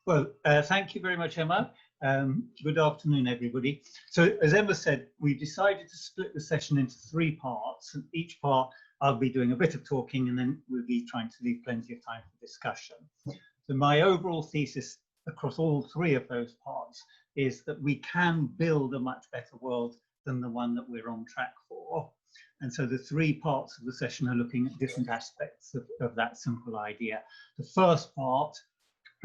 Well, thank you very much, Emma. Good afternoon, everybody. So as Emma said, we've decided to split the session into 3 parts, and each part I'll be doing a bit of talking and then we'll be trying to leave plenty of time for discussion. So my overall thesis across all 3 of those parts is that we can build a much better world than the one that we're on track for. And so the 3 parts of the session are looking at different aspects of that simple idea. The first part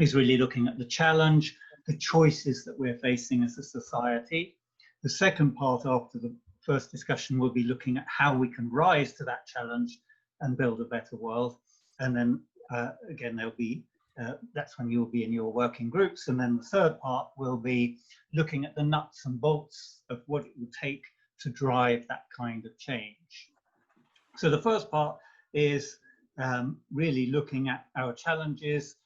is really looking at the challenge, the choices that we're facing as a society. The second part, after the first discussion, will be looking at how we can rise to that challenge and build a better world. And then again, there'll be that's when you'll be in your working groups. And then the third part will be looking at the nuts and bolts of what it would take to drive that kind of change. So the first part is really looking at our challenges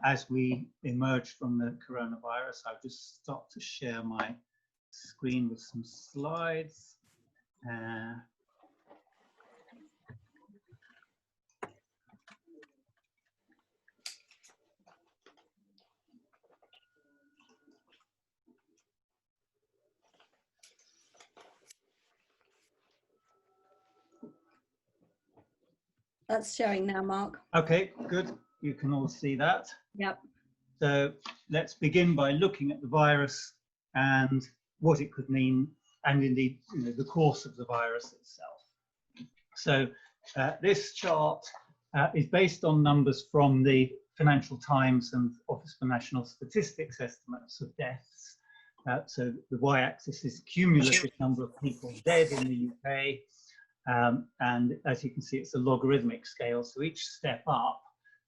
as we emerge from the coronavirus. I'll just start to share my screen with some slides. That's showing now, Mark. Okay, good. You can all see that. Yep. So let's begin by looking at the virus and what it could mean, and indeed, the course of the virus itself. So this chart is based on numbers from the Financial Times and Office for National Statistics estimates of deaths. So the y-axis is cumulative number of people dead in the UK. And as you can see, it's a logarithmic scale. So each step up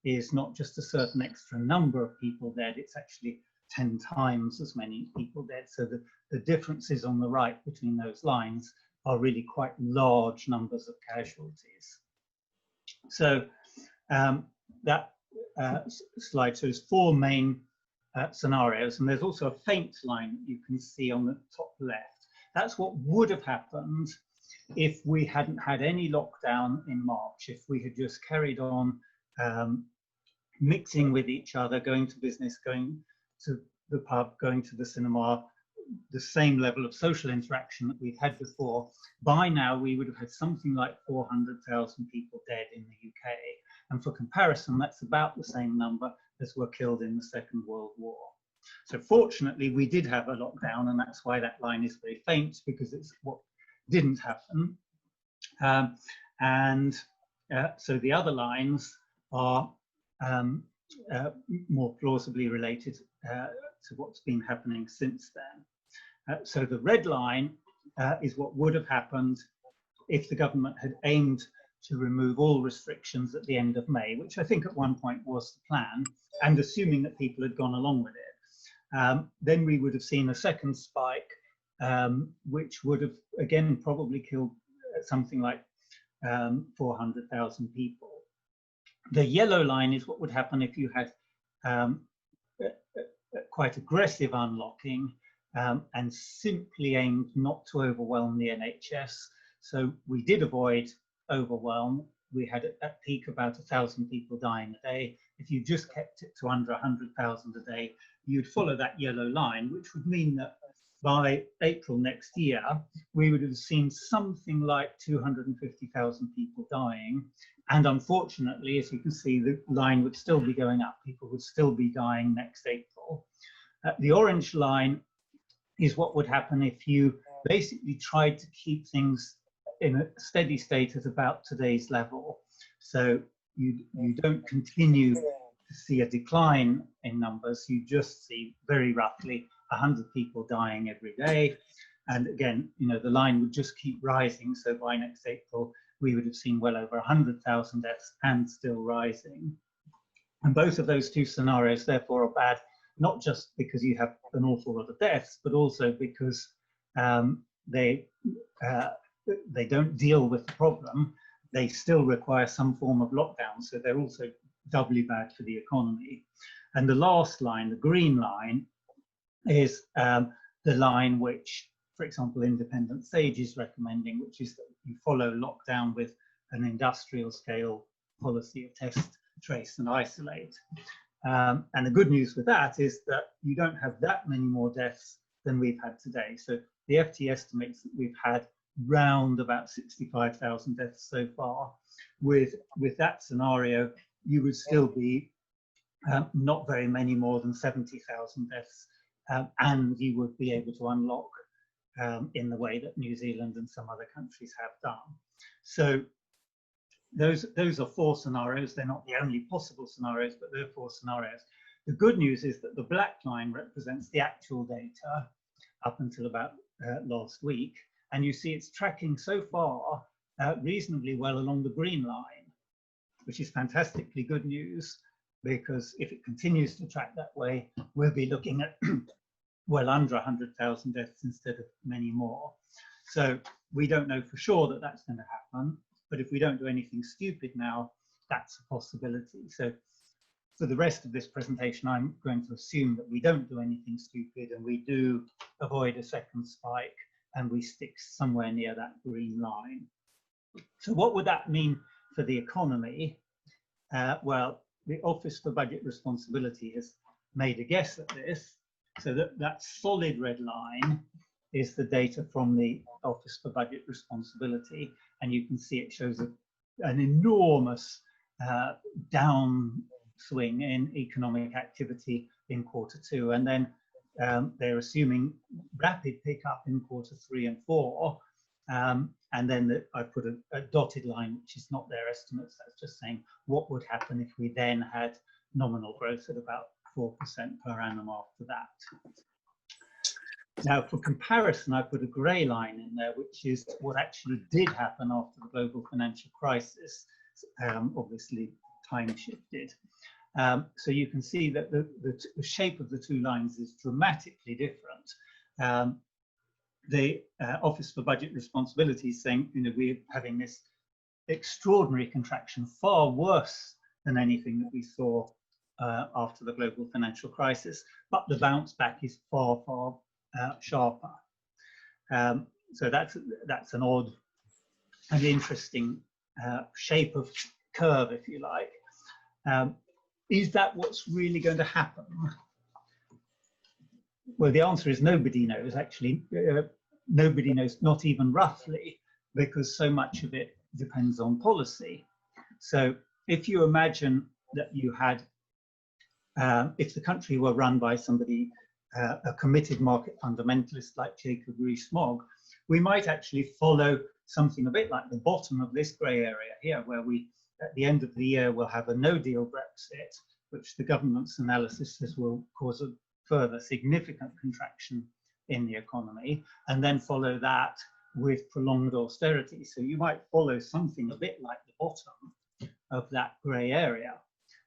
is not just a certain extra number of people dead, it's actually 10 times as many people dead. So the differences on the right between those lines are really quite large numbers of casualties. So that slide shows 4 main scenarios, and there's also a faint line that you can see on the top left. That's what would have happened if we hadn't had any lockdown in March, if we had just carried on mixing with each other, going to business, going to the pub, going to the cinema, the same level of social interaction that we've had before. By now, we would have had something like 400,000 people dead in the UK. And for comparison, that's about the same number as were killed in the Second World War. So fortunately, we did have a lockdown, and that's why that line is very faint, because it's what didn't happen. So the other lines are more plausibly related to what's been happening since then. So the red line is what would have happened if the government had aimed to remove all restrictions at the end of May, which I think at one point was the plan, and assuming that people had gone along with it. Then we would have seen a second spike, which would have, again, probably killed something like 400,000 people. The yellow line is what would happen if you had quite aggressive unlocking and simply aimed not to overwhelm the NHS. So we did avoid overwhelm. We had at peak about 1,000 people dying a day. If you just kept it to under 100,000 a day, you'd follow that yellow line, which would mean that by April next year, we would have seen something like 250,000 people dying. And unfortunately, as you can see, the line would still be going up. People would still be dying next April. The orange line is what would happen if you basically tried to keep things in a steady state at about today's level. So you don't continue to see a decline in numbers, you just see very roughly 100 people dying every day. And again, the line would just keep rising. So by next April, we would have seen well over 100,000 deaths and still rising. And both of those 2 scenarios, therefore, are bad, not just because you have an awful lot of deaths, but also because they don't deal with the problem. They still require some form of lockdown, so they're also doubly bad for the economy. And the last line, the green line, is the line which, for example, Independent Sage is recommending, which is that you follow lockdown with an industrial scale policy of test, trace and isolate. And the good news with that is that you don't have that many more deaths than we've had today. So the FT estimates that we've had round about 65,000 deaths so far. With that scenario, you would still be not very many more than 70,000 deaths, and you would be able to unlock in the way that New Zealand and some other countries have done. So those are 4 scenarios. They're not the only possible scenarios, but they're 4 scenarios. The good news is that the black line represents the actual data up until about last week, and you see it's tracking so far reasonably well along the green line, which is fantastically good news, because if it continues to track that way, we'll be looking at well under 100,000 deaths instead of many more. So we don't know for sure that that's going to happen, but if we don't do anything stupid now, that's a possibility. So for the rest of this presentation, I'm going to assume that we don't do anything stupid and we do avoid a second spike and we stick somewhere near that green line. So what would that mean for the economy? Well, the Office for Budget Responsibility has made a guess at this. So that solid red line is the data from the Office for Budget Responsibility. And you can see it shows an enormous downswing in economic activity in Q2. And then they're assuming rapid pickup in Q3 and 4. And then I put a dotted line, which is not their estimates. That's just saying what would happen if we then had nominal growth at about 4% per annum after that. Now, for comparison, I put a grey line in there, which is what actually did happen after the global financial crisis. Obviously, time shifted. So you can see that the shape of the 2 lines is dramatically different. The Office for Budget Responsibility is saying, we're having this extraordinary contraction, far worse than anything that we saw after the global financial crisis, but the bounce back is far, far sharper. So that's an odd and interesting shape of curve, if you like. Is that what's really going to happen? Well, the answer is nobody knows, actually. Nobody knows, not even roughly, because so much of it depends on policy. So if you imagine that you had, if the country were run by somebody, a committed market fundamentalist like Jacob Rees-Mogg, we might actually follow something a bit like the bottom of this grey area here, where we, at the end of the year, will have a no-deal Brexit, which the government's analysis says will cause a further significant contraction in the economy, and then follow that with prolonged austerity. So you might follow something a bit like the bottom of that grey area.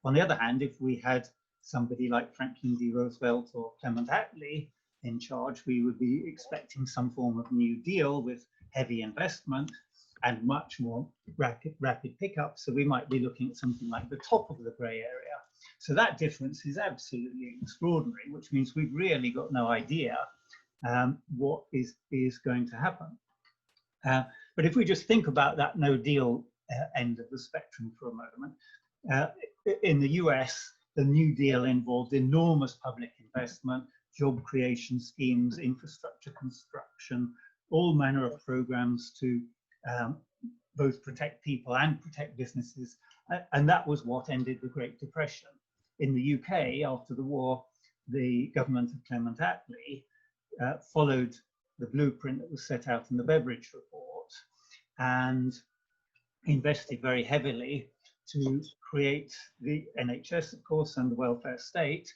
On the other hand, if we had somebody like Franklin D. Roosevelt or Clement Attlee in charge, we would be expecting some form of New Deal with heavy investment and much more rapid pickup. So we might be looking at something like the top of the grey area. So that difference is absolutely extraordinary, which means we've really got no idea what is going to happen. But if we just think about that no deal end of the spectrum for a moment, in the US, the New Deal involved enormous public investment, job creation schemes, infrastructure construction, all manner of programs to both protect people and protect businesses. And that was what ended the Great Depression. In the UK, after the war, the government of Clement Attlee followed the blueprint that was set out in the Beveridge report and invested very heavily to create the NHS, of course, and the welfare state.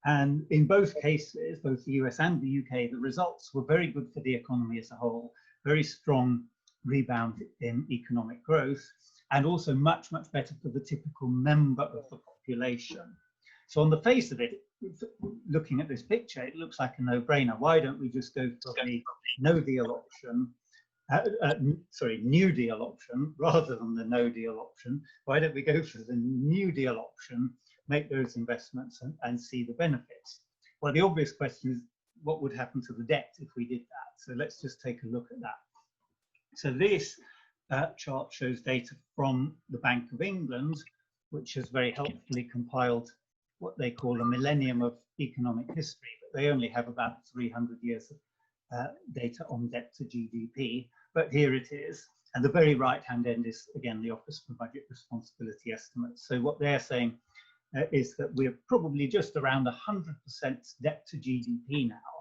And in both cases, both the US and the UK, the results were very good for the economy as a whole, very strong rebound in economic growth, and also much, much better for the typical member of the population. So on the face of it, looking at this picture, it looks like a no-brainer. Why don't we just go for the no-deal option, New Deal option, rather than the no-deal option? Why don't we go for the New Deal option, make those investments and see the benefits? Well, the obvious question is, what would happen to the debt if we did that? So let's just take a look at that. So this chart shows data from the Bank of England, which has very helpfully compiled what they call a millennium of economic history, but they only have about 300 years of data on debt to GDP. But here it is. And the very right-hand end is, again, the Office for Budget Responsibility estimates. So what they're saying is that we're probably just around 100% debt to GDP now.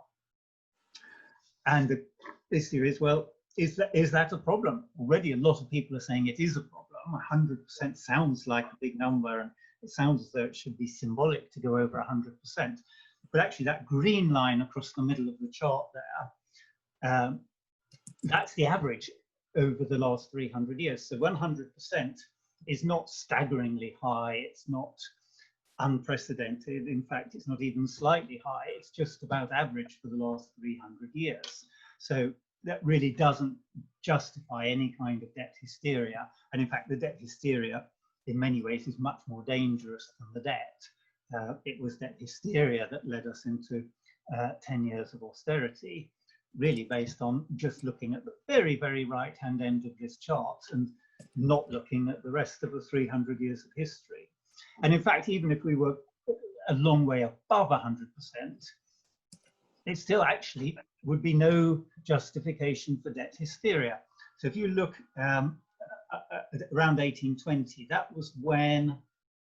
And the issue is, well, is that a problem? Already a lot of people are saying it is a problem. 100% sounds like a big number, and it sounds as though it should be symbolic to go over 100%. But actually that green line across the middle of the chart there, that's the average over the last 300 years. So 100% is not staggeringly high. It's not unprecedented. In fact, it's not even slightly high. It's just about average for the last 300 years. So that really doesn't justify any kind of debt hysteria. And in fact, the debt hysteria in many ways is much more dangerous than the debt. It was debt hysteria that led us into 10 years of austerity, really based on just looking at the very, very right-hand end of this chart and not looking at the rest of the 300 years of history. And in fact, even if we were a long way above 100%, it still actually would be no justification for debt hysteria. So if you look around 1820, that was when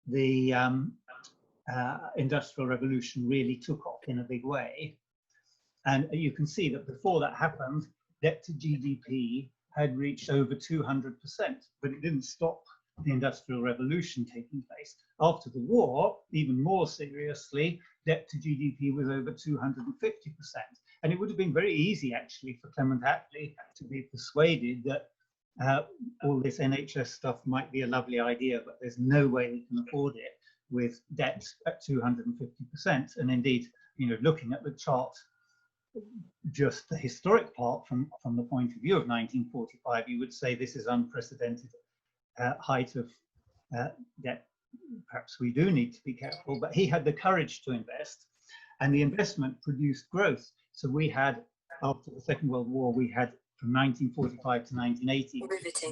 the Industrial Revolution really took off in a big way. And you can see that before that happened, debt to GDP had reached over 200%, but it didn't stop the Industrial Revolution taking place. After the war, even more seriously, debt to GDP was over 250%. And it would have been very easy, actually, for Clement Attlee to be persuaded that all this NHS stuff might be a lovely idea, but there's no way we can afford it with debt at 250%. And indeed, you know, looking at the chart, just the historic part from the point of view of 1945, you would say this is unprecedented height of debt. Perhaps we do need to be careful, but he had the courage to invest, and the investment produced growth. So we had, after the Second World War, we had from 1945 to 1980,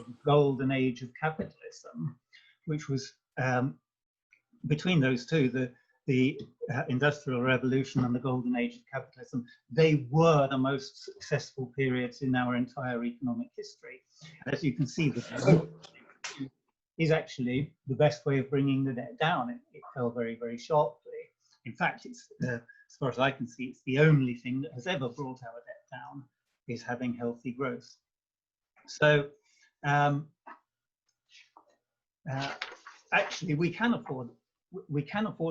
the golden age of capitalism, which was between those two, the Industrial Revolution and the golden age of capitalism, they were the most successful periods in our entire economic history. As you can see, the growth is actually the best way of bringing the debt down. It fell very, very sharply. In fact, it's as far as I can see, it's the only thing that has ever brought our debt down, is having healthy growth. So actually, we can afford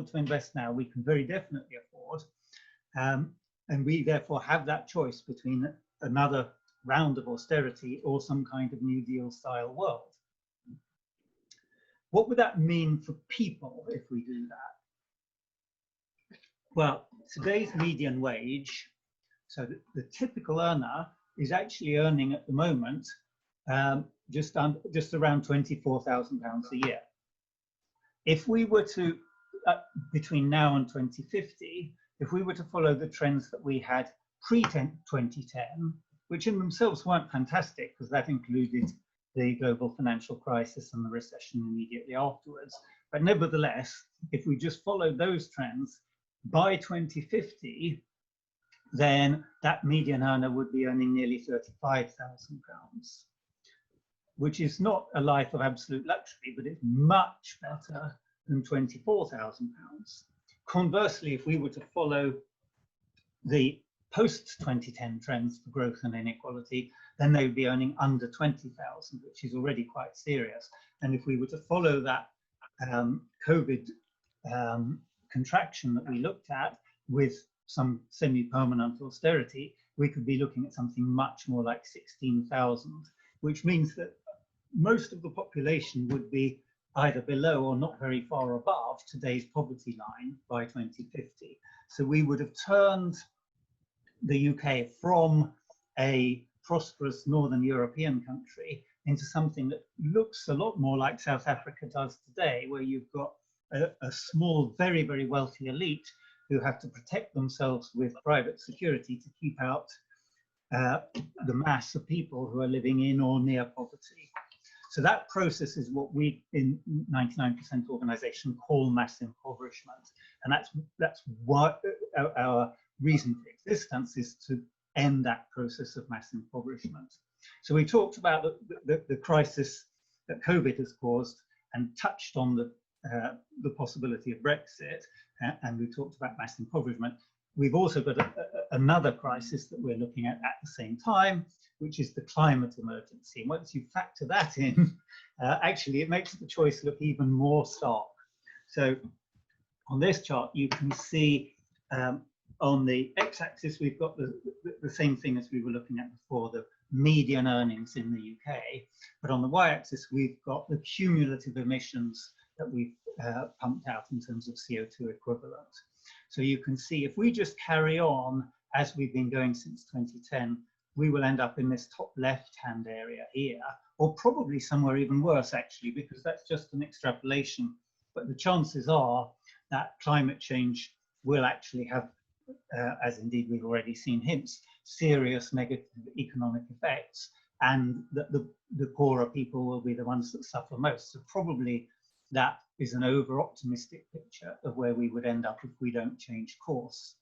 to invest now. We can very definitely afford, and we therefore have that choice between another round of austerity or some kind of New Deal style world. What would that mean for people if we do that? Well, today's median wage, so the typical earner is actually earning at the moment just around £24,000 a year. If we were to, between now and 2050, if we were to follow the trends that we had pre-2010, which in themselves weren't fantastic because that included the global financial crisis and the recession immediately afterwards, but nevertheless, if we just followed those trends, by 2050, then that median earner would be earning nearly £35,000, which is not a life of absolute luxury, but it's much better than £24,000. Conversely, if we were to follow the post-2010 trends for growth and inequality, then they would be earning under 20,000, which is already quite serious. And if we were to follow that COVID contraction that we looked at with some semi-permanent austerity, we could be looking at something much more like 16,000, which means that most of the population would be either below or not very far above today's poverty line by 2050. So we would have turned the UK from a prosperous Northern European country into something that looks a lot more like South Africa does today, where you've got a small, very, very wealthy elite who have to protect themselves with private security to keep out the mass of people who are living in or near poverty. So that process is what we in 99% organization call mass impoverishment. And that's what our reason for existence is, to end that process of mass impoverishment. So we talked about the crisis that COVID has caused and touched on the possibility of Brexit, and we talked about mass impoverishment. We've also got another crisis that we're looking at the same time, which is the climate emergency. And once you factor that in, actually it makes the choice look even more stark. So on this chart, you can see on the x-axis, we've got the same thing as we were looking at before, the median earnings in the UK. But on the y-axis, we've got the cumulative emissions that we've pumped out in terms of CO2 equivalent. So you can see if we just carry on as we've been going since 2010, we will end up in this top left-hand area here, or probably somewhere even worse actually, because that's just an extrapolation. But the chances are that climate change will actually have, as indeed we've already seen hints, serious negative economic effects, and that the poorer people will be the ones that suffer most. So probably that is an over-optimistic picture of where we would end up if we don't change course.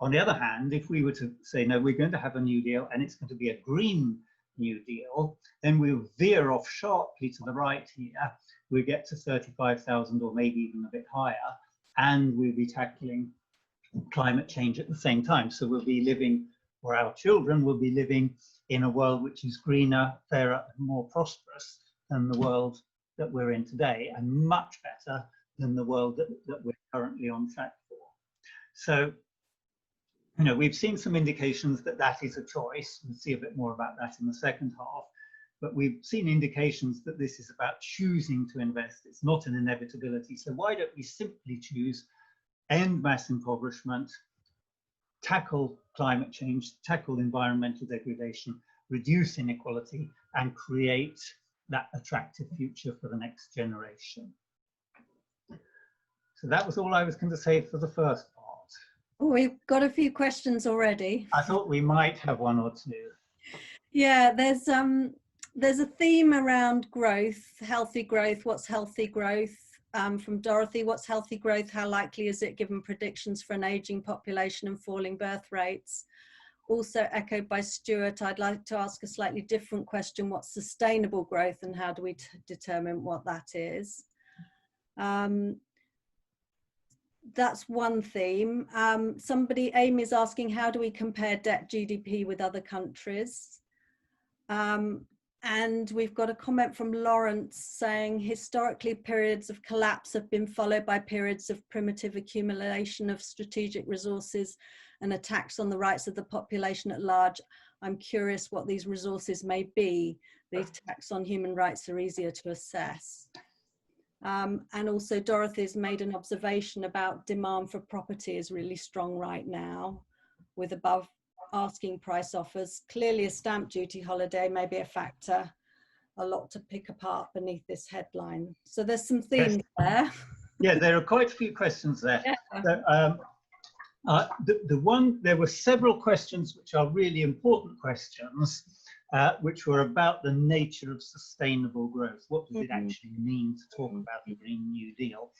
On the other hand, if we were to say, no, we're going to have a New Deal and it's going to be a Green New Deal, then we'll veer off sharply to the right here. We get to 35,000 or maybe even a bit higher, and we'll be tackling climate change at the same time. So we'll be living, or our children will be living, in a world which is greener, fairer, and more prosperous than the world that we're in today, and much better than the world that we're currently on track for. So, you know, we've seen some indications that that is a choice. We'll see a bit more about that in the second half. But we've seen indications that this is about choosing to invest. It's not an inevitability. So why don't we simply choose end mass impoverishment, tackle climate change, tackle environmental degradation, reduce inequality, and create that attractive future for the next generation. So that was all I was going to say for the first part. Oh, we've got a few questions already. I thought we might have one or two. Yeah, there's a theme around growth, healthy growth. What's healthy growth? From Dorothy, what's healthy growth? How likely is it given predictions for an aging population and falling birth rates? Also echoed by Stuart, I'd like to ask a slightly different question. What's sustainable growth and how do we determine what that is? That's one theme. Amy is asking, how do we compare debt GDP with other countries? And we've got a comment from Lawrence saying, historically, periods of collapse have been followed by periods of primitive accumulation of strategic resources and attacks on the rights of the population at large. I'm curious what these resources may be. The attacks on human rights are easier to assess. And also Dorothy's made an observation about demand for property is really strong right now with above asking price offers. Clearly a stamp duty holiday may be a factor. A lot to pick apart beneath this headline. So there's some themes there. Yeah, there are quite a few questions there. Yeah. So, there were several questions which are really important questions, which were about the nature of sustainable growth. What does it actually mean to talk about the Green New Deal?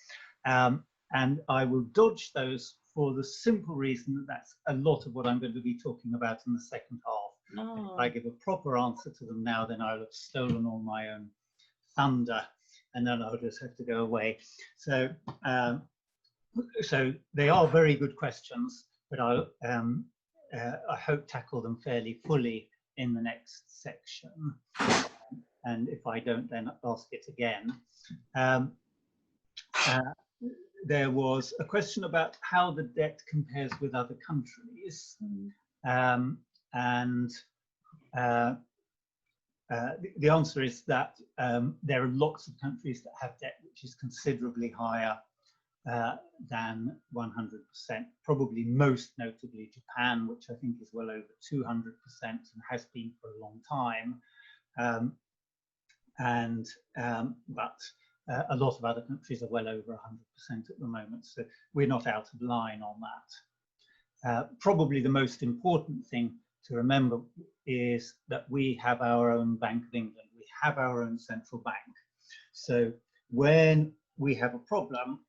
And I will dodge those for the simple reason that that's a lot of what I'm going to be talking about in the second half. Oh. If I give a proper answer to them now, then I'll have stolen all my own thunder, and then I'll just have to go away. So, so they are very good questions, but I'll, I hope, tackle them fairly fully in the next section. And if I don't, then ask it again. There was a question about how the debt compares with other countries. The answer is that there are lots of countries that have debt which is considerably higher than 100%, probably most notably Japan, which I think is well over 200% and has been for a long time. But a lot of other countries are well over 100% at the moment, so we're not out of line on that. Probably the most important thing to remember is that we have our own Bank of England. We have our own central bank. So when we have a problem,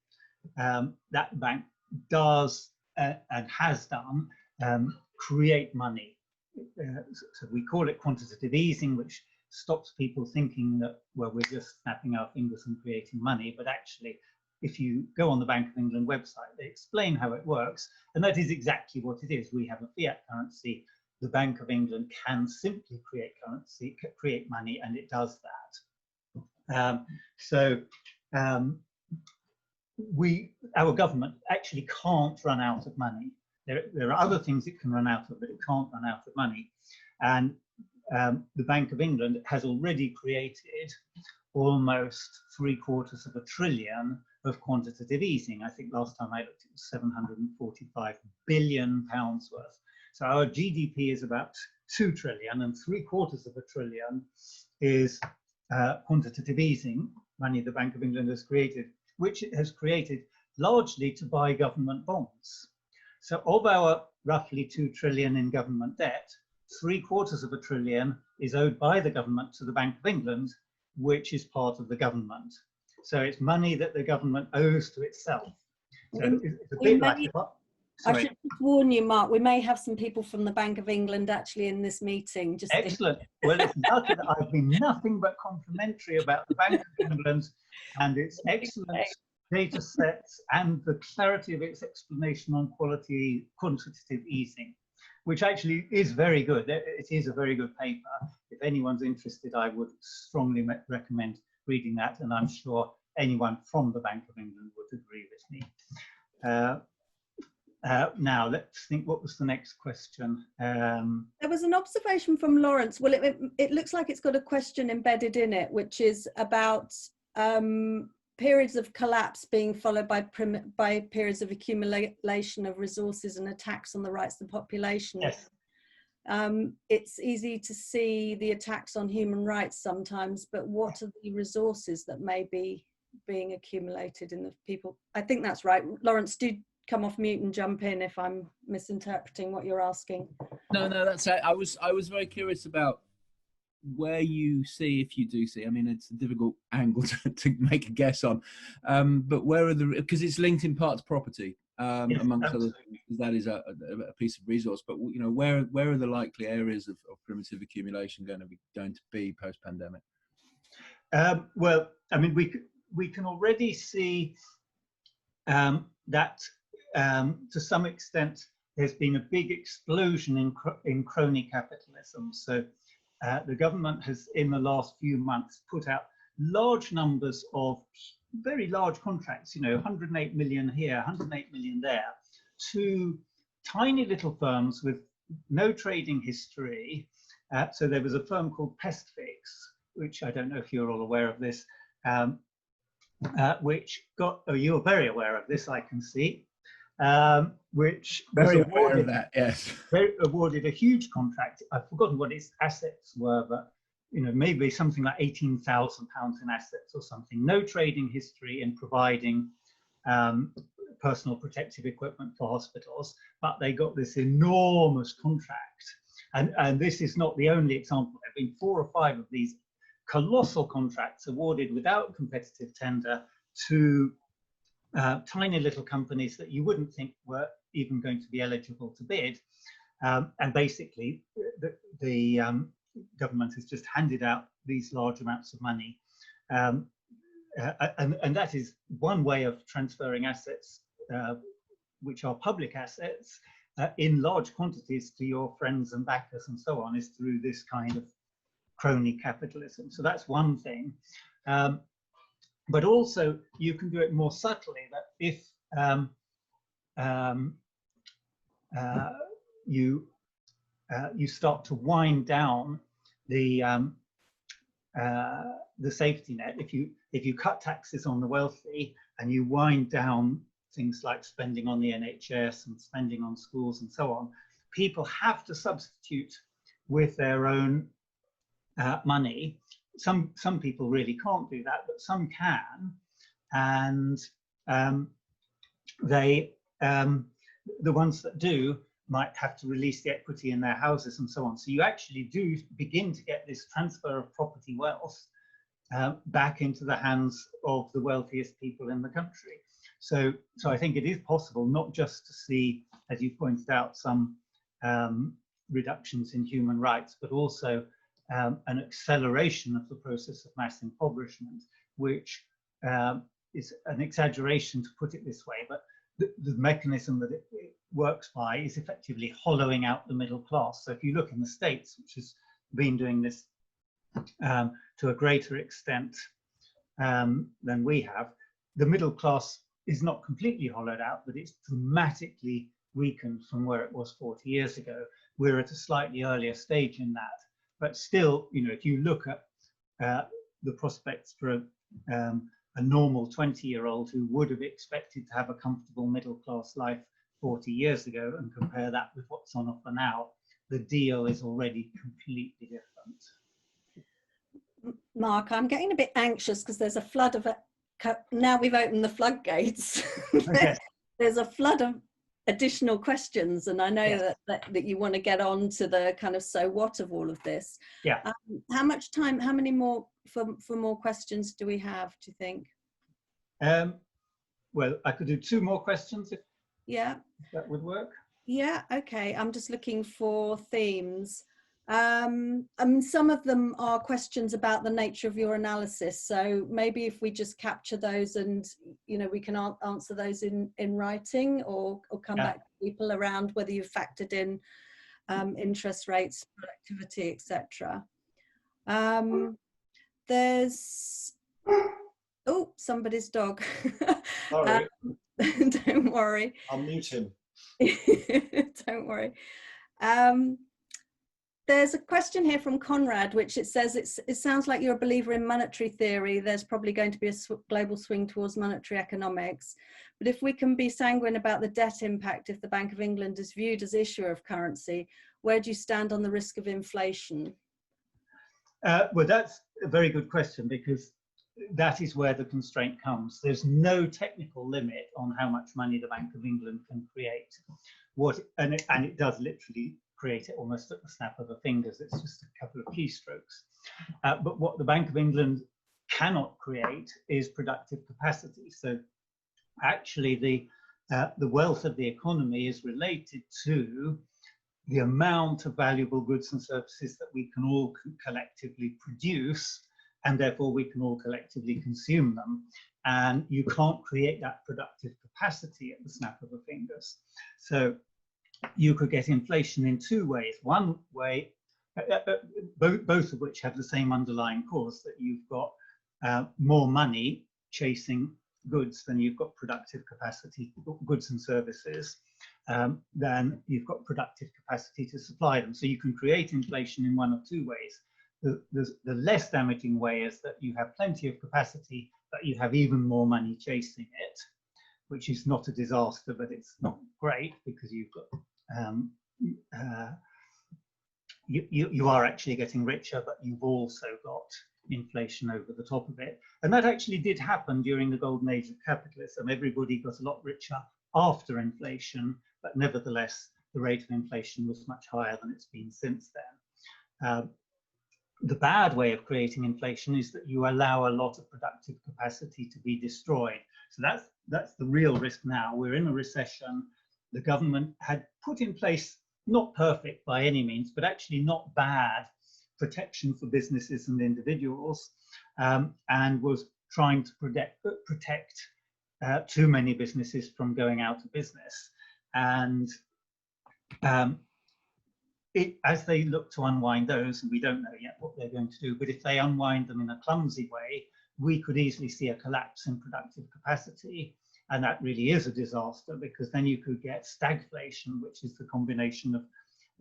that bank does and has done create money. So we call it quantitative easing, which stops people thinking that, well, we're just snapping our fingers and creating money. But actually, if you go on the Bank of England website, they explain how it works. And that is exactly what it is. We have a fiat currency. The Bank of England can simply create currency, create money, and it does that. Our government actually can't run out of money. There are other things it can run out of, but it can't run out of money. And the Bank of England has already created almost £750 billion of quantitative easing. I think last time I looked, it was £745 billion worth. So our GDP is about 2 trillion, and £750 billion is quantitative easing money the Bank of England has created, which it has created largely to buy government bonds. So of our roughly 2 trillion in government debt, £750 billion is owed by the government to the Bank of England, which is part of the government. So it's money that the government owes to itself. So it's a bit like I should warn you, Mark, we may have some people from the Bank of England actually in this meeting. Just excellent. Well, it's nothing, I've been nothing but complimentary about the Bank of England and its excellent data sets and the clarity of its explanation on quantitative easing, which actually is very good. It is a very good paper. If anyone's interested, I would strongly recommend reading that, and I'm sure anyone from the Bank of England would agree with me. Now, let's think, what was the next question? There was an observation from Lawrence. Well, it looks like it's got a question embedded in it, which is about periods of collapse being followed by periods of accumulation of resources and attacks on the rights of the population. Yes. It's easy to see the attacks on human rights sometimes, but what are the resources that may be being accumulated in the people? I think that's right. Lawrence, do come off mute and jump in if I'm misinterpreting what you're asking. No, that's it. I was very curious about where you see, if you do see, I mean, it's a difficult angle to make a guess on, but where are because it's linked in part to property, yes, amongst other things, that is a piece of resource, but you know, where are the likely areas of primitive accumulation going to be post-pandemic? Well, I mean, we can already see that to some extent there's been a big explosion in crony capitalism. So the government has, in the last few months, put out large numbers of very large contracts, you know, 108 million here, 108 million there, to tiny little firms with no trading history. So there was a firm called Pestfix, which I don't know if you're all aware of this, which got, oh, you're very aware of this, I can see, which very aware of that, yes. Awarded a huge contract. I've forgotten what its assets were, but you know, maybe something like £18,000 in assets or something. No trading history in providing personal protective equipment for hospitals, but they got this enormous contract. And this is not the only example. There have been 4 or 5 of these colossal contracts awarded without competitive tender to tiny little companies that you wouldn't think were even going to be eligible to bid. And basically, the government has just handed out these large amounts of money. And that is one way of transferring assets, which are public assets, in large quantities to your friends and backers and so on, is through this kind of crony capitalism. So that's one thing. But also you can do it more subtly, that if you start to wind down the safety net, if you cut taxes on the wealthy and you wind down things like spending on the NHS and spending on schools and so on, people have to substitute with their own money. Some people really can't do that, but some can, and the ones that do might have to release the equity in their houses and so on. So you actually do begin to get this transfer of property wealth back into the hands of the wealthiest people in the country. So I think it is possible not just to see, as you pointed out, some reductions in human rights, but also an acceleration of the process of mass impoverishment, which is an exaggeration to put it this way, but the mechanism that it works by is effectively hollowing out the middle class. So if you look in the States, which has been doing this to a greater extent than we have, the middle class is not completely hollowed out, but it's dramatically weakened from where it was 40 years ago. We're at a slightly earlier stage in that, but still, you know, if you look at the prospects for a normal 20-year-old who would have expected to have a comfortable middle-class life 40 years ago and compare that with what's on offer now, the deal is already completely different. Mark, I'm getting a bit anxious because there's a flood of, now we've opened the floodgates. Okay. There's a flood of additional questions, and I know Yes. that you want to get on to the kind of so what of all of this. Yeah. How much time, how many more, for more questions do we have, do you think? Well, I could do 2 more questions if that would work. Yeah, okay. I'm just looking for themes. I mean, some of them are questions about the nature of your analysis. So maybe if we just capture those and, you know, we can answer those in writing or come back to people around whether you've factored in interest rates, productivity, etc. There's, oh, somebody's dog. Sorry. Don't worry. I'll mute him. Don't worry. There's a question here from Conrad, which it says, it sounds like you're a believer in monetary theory. There's probably going to be a global swing towards monetary economics. But if we can be sanguine about the debt impact, if the Bank of England is viewed as issuer of currency, where do you stand on the risk of inflation? Well, that's a very good question, because that is where the constraint comes. There's no technical limit on how much money the Bank of England can create. And it does literally create it almost at the snap of the fingers. It's just a couple of keystrokes. But what the Bank of England cannot create is productive capacity. So actually the wealth of the economy is related to the amount of valuable goods and services that we can all collectively produce, and therefore we can all collectively consume them. And you can't create that productive capacity at the snap of the fingers. So you could get inflation in 2 ways. One way, both of which have the same underlying cause, that you've got more money chasing goods than you've got productive capacity, goods and services, then you've got productive capacity to supply them. So you can create inflation in 1 of 2 ways. The less damaging way is that you have plenty of capacity, but you have even more money chasing it, which is not a disaster, but it's not great, because you've got you are actually getting richer, but you've also got inflation over the top of it. And that actually did happen during the golden age of capitalism. Everybody got a lot richer after inflation, but nevertheless, the rate of inflation was much higher than it's been since then. The bad way of creating inflation is that you allow a lot of productive capacity to be destroyed. So that's the real risk now. We're in a recession. The government had put in place, not perfect by any means, but actually not bad, protection for businesses and individuals, and was trying to protect too many businesses from going out of business. And as they look to unwind those, and we don't know yet what they're going to do, but if they unwind them in a clumsy way, we could easily see a collapse in productive capacity. And that really is a disaster, because then you could get stagflation, which is the combination of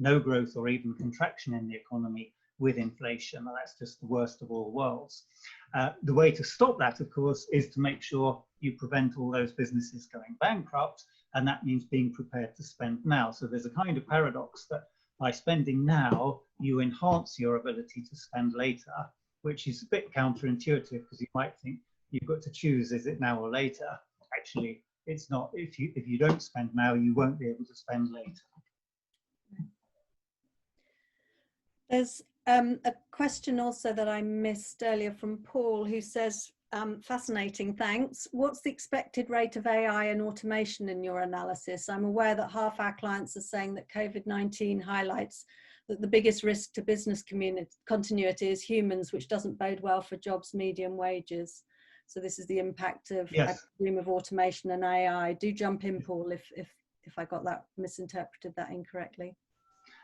no growth or even contraction in the economy with inflation. And that's just the worst of all worlds. The way to stop that, of course, is to make sure you prevent all those businesses going bankrupt. And that means being prepared to spend now. So there's a kind of paradox that by spending now, you enhance your ability to spend later, which is a bit counterintuitive, because you might think you've got to choose, is it now or later? Actually, it's not. If you don't spend now, you won't be able to spend later. There's a question also that I missed earlier from Paul, who says, fascinating, thanks. What's the expected rate of AI and automation in your analysis? I'm aware that half our clients are saying that COVID-19 highlights that the biggest risk to business continuity is humans, which doesn't bode well for jobs, medium wages. So this is the impact of, Yes. I presume, of automation and AI. Do jump in, Paul, if I got that, misinterpreted that incorrectly.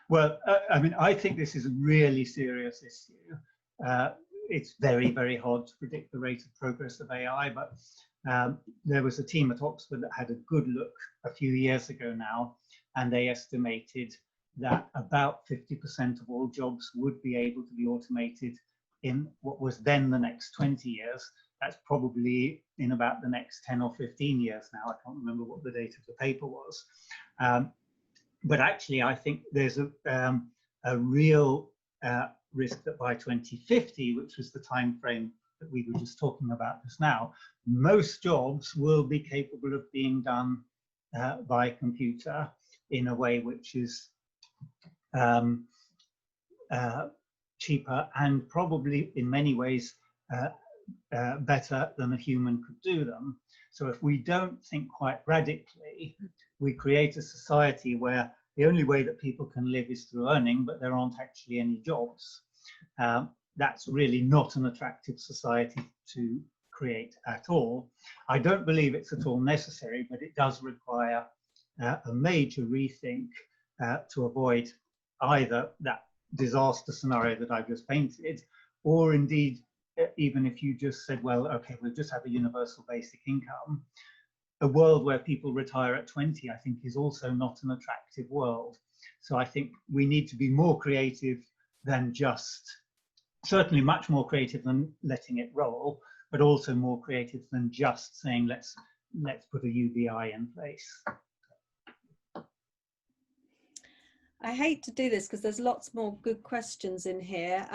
Well, I mean, I think this is a really serious issue. It's very, very hard to predict the rate of progress of AI, but there was a team at Oxford that had a good look a few years ago now, and they estimated that about 50% of all jobs would be able to be automated in what was then the next 20 years. That's probably in about the next 10 or 15 years now. I can't remember what the date of the paper was. But actually, I think there's a real risk that by 2050, which was the time frame that we were just talking about just now, most jobs will be capable of being done by computer in a way which is cheaper and probably in many ways better than a human could do them. So if we don't think quite radically, we create a society where the only way that people can live is through earning, but there aren't actually any jobs. That's really not an attractive society to create at all. I don't believe it's at all necessary, but it does require a major rethink to avoid either that disaster scenario that I've just painted, or indeed, even if you just said, well, okay, we'll just have a universal basic income, a world where people retire at 20, I think, is also not an attractive world. So I think we need to be more creative than just, certainly much more creative than letting it roll, but also more creative than just saying, let's put a UBI in place. I hate to do this because there's lots more good questions in here.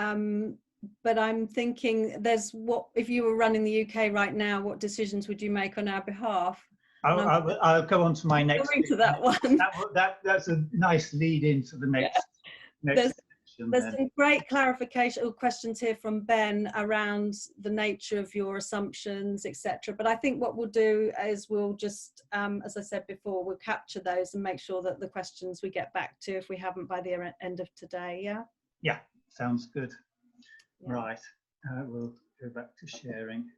But I'm thinking, if you were running the UK right now, what decisions would you make on our behalf? I'll go on to my next. Going to that one. That's a nice lead into the next. Yeah. There's some great clarification questions here from Ben around the nature of your assumptions, etc. But I think what we'll do is we'll just, as I said before, we'll capture those and make sure that the questions we get back to, if we haven't by the end of today. Yeah. Yeah, sounds good. Yeah. Right. We'll go back to sharing.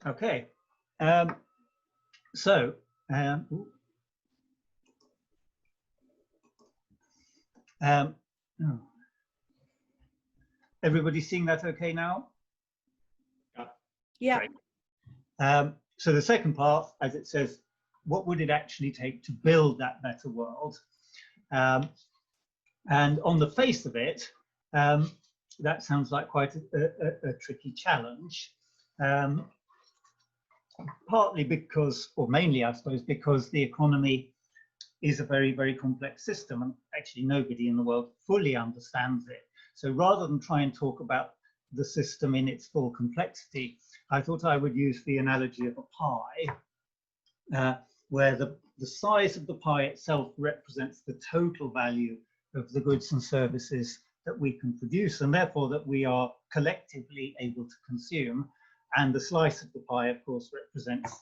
Okay. Everybody seeing that okay now? Yeah. Great. So the second part, as it says, what would it actually take to build that better world? And on the face of it, that sounds like quite a tricky challenge. Partly because, or mainly, I suppose, because the economy is a very, very complex system, and actually nobody in the world fully understands it. So rather than try and talk about the system in its full complexity, I thought I would use the analogy of a pie, where the size of the pie itself represents the total value of the goods and services that we can produce, and therefore that we are collectively able to consume. And the slice of the pie, of course, represents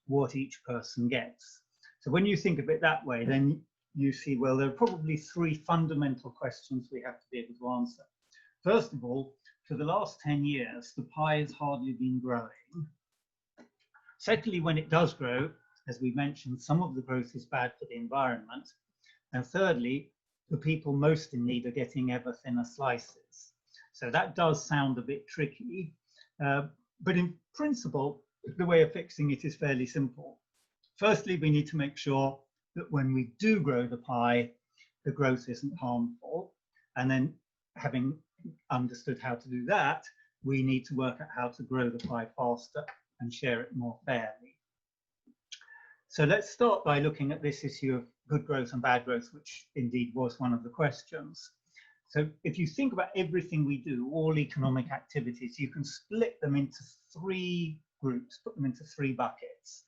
what each person gets. So when you think of it that way, then you see, well, there are probably three fundamental questions we have to be able to answer. First of all, for the last 10 years, the pie has hardly been growing. Secondly, when it does grow, as we mentioned, some of the growth is bad for the environment. And thirdly, the people most in need are getting ever thinner slices. So that does sound a bit tricky. But in principle, the way of fixing it is fairly simple. Firstly, we need to make sure that when we do grow the pie, the growth isn't harmful. And then, having understood how to do that, we need to work out how to grow the pie faster and share it more fairly. So let's start by looking at this issue of good growth and bad growth, which indeed was one of the questions. So if you think about everything we do, all economic activities, you can split them into three groups, put them into three buckets.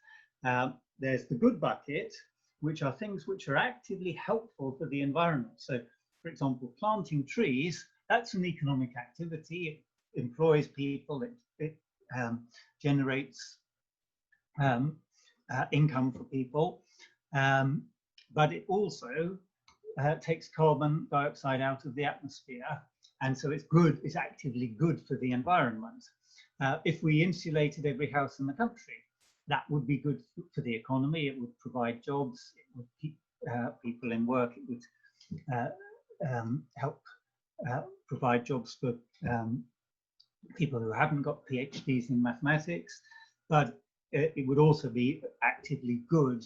There's the good bucket, which are things which are actively helpful for the environment. So, for example, planting trees, that's an economic activity. It employs people, it generates income for people, but it also takes carbon dioxide out of the atmosphere, and so it's good, it's actively good for the environment. If we insulated every house in the country, that would be good for the economy. It would provide jobs, it would keep people in work, it would help provide jobs for people who haven't got PhDs in mathematics, but it would also be actively good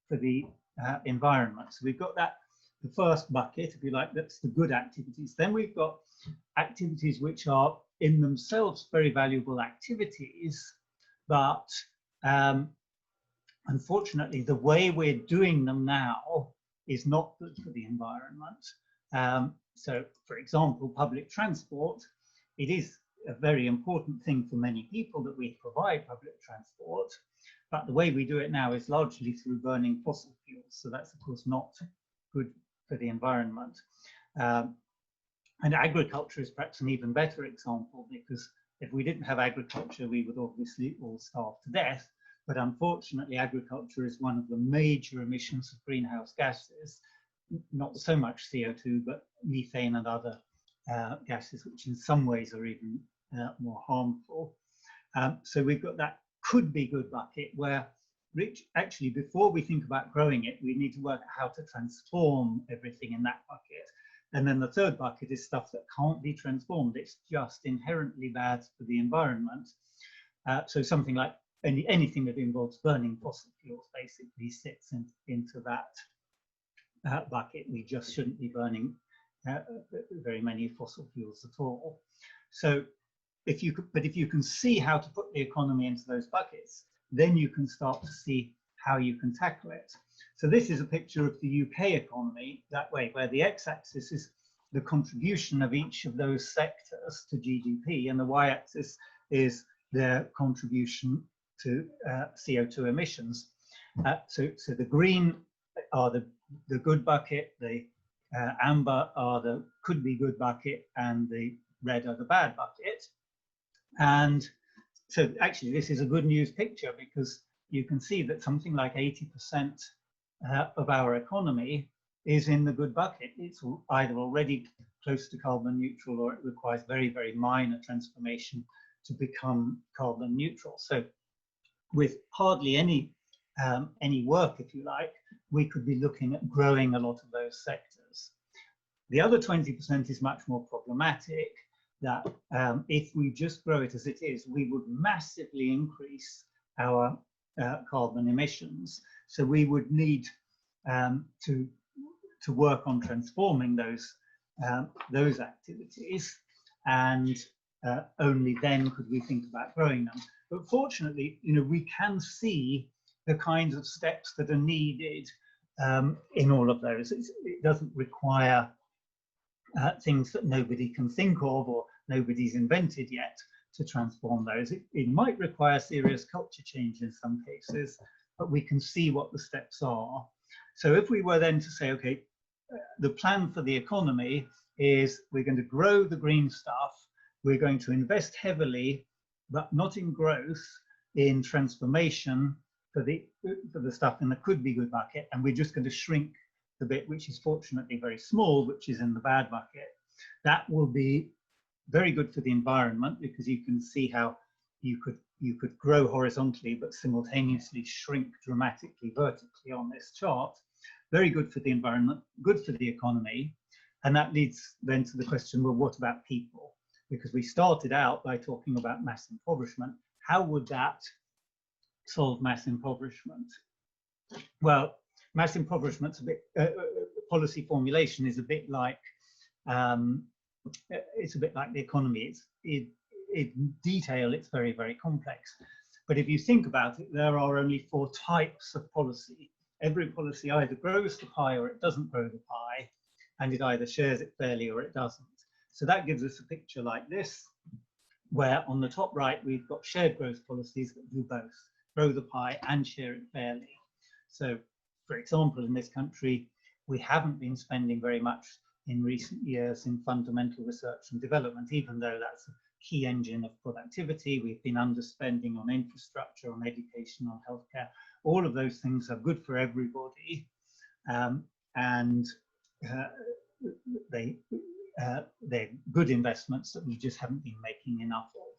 for the environment. So we've got that, the first bucket, if you like, that's the good activities. Then we've got activities which are in themselves very valuable activities, but unfortunately, the way we're doing them now is not good for the environment. So, for example, public transport, it is a very important thing for many people that we provide public transport, but the way we do it now is largely through burning fossil fuels. So that's, of course, not good for the environment. And agriculture is perhaps an even better example, because if we didn't have agriculture, we would obviously all starve to death. But unfortunately, agriculture is one of the major emissions of greenhouse gases, not so much CO2, but methane and other gases, which in some ways are even more harmful. So we've got that could be good bucket where actually before we think about growing it, we need to work out how to transform everything in that bucket. And then the third bucket is stuff that can't be transformed. It's just inherently bad for the environment. So something like anything that involves burning fossil fuels basically sits into that bucket. We just shouldn't be burning very many fossil fuels at all. So if you can see how to put the economy into those buckets, then you can start to see how you can tackle it. So this is a picture of the UK economy that way, where the x-axis is the contribution of each of those sectors to GDP, and the y-axis is their contribution to CO2 emissions. So the green are the good bucket, the amber are the could be good bucket, and the red are the bad bucket. And so actually this is a good news picture, because you can see that something like 80% of our economy is in the good bucket. It's either already close to carbon neutral, or it requires very, very minor transformation to become carbon neutral. So with hardly any work, if you like, we could be looking at growing a lot of those sectors. The other 20% is much more problematic, that if we just grow it as it is, we would massively increase our carbon emissions. So we would need to work on transforming those activities, and only then could we think about growing them. But fortunately, we can see the kinds of steps that are needed in all of those. It doesn't require things that nobody can think of or nobody's invented yet to transform those. It might require serious culture change in some cases, but we can see what the steps are. So if we were then to say, okay, the plan for the economy is we're going to grow the green stuff, we're going to invest heavily, but not in growth, in transformation for the stuff in the could be good bucket, and we're just going to shrink the bit which is fortunately very small, which is in the bad bucket. That will be very good for the environment, because you can see how you could grow horizontally but simultaneously shrink dramatically vertically on this chart. Very good for the environment, good for the economy. And that leads then to the question, well, what about people? Because we started out by talking about mass impoverishment. How would that solve mass impoverishment? Well, mass impoverishment's a bit, policy formulation is a bit like, it's a bit like the economy. In detail, it's very, very complex. But if you think about it, there are only 4 types of policy. Every policy either grows the pie or it doesn't grow the pie, and it either shares it fairly or it doesn't. So that gives us a picture like this, where on the top right, we've got shared growth policies that do both, grow the pie and share it fairly. So for example, in this country, we haven't been spending very much in recent years in fundamental research and development, even though that's a key engine of productivity. We've been underspending on infrastructure, on education, on healthcare. All of those things are good for everybody, and they're good investments that we just haven't been making enough of.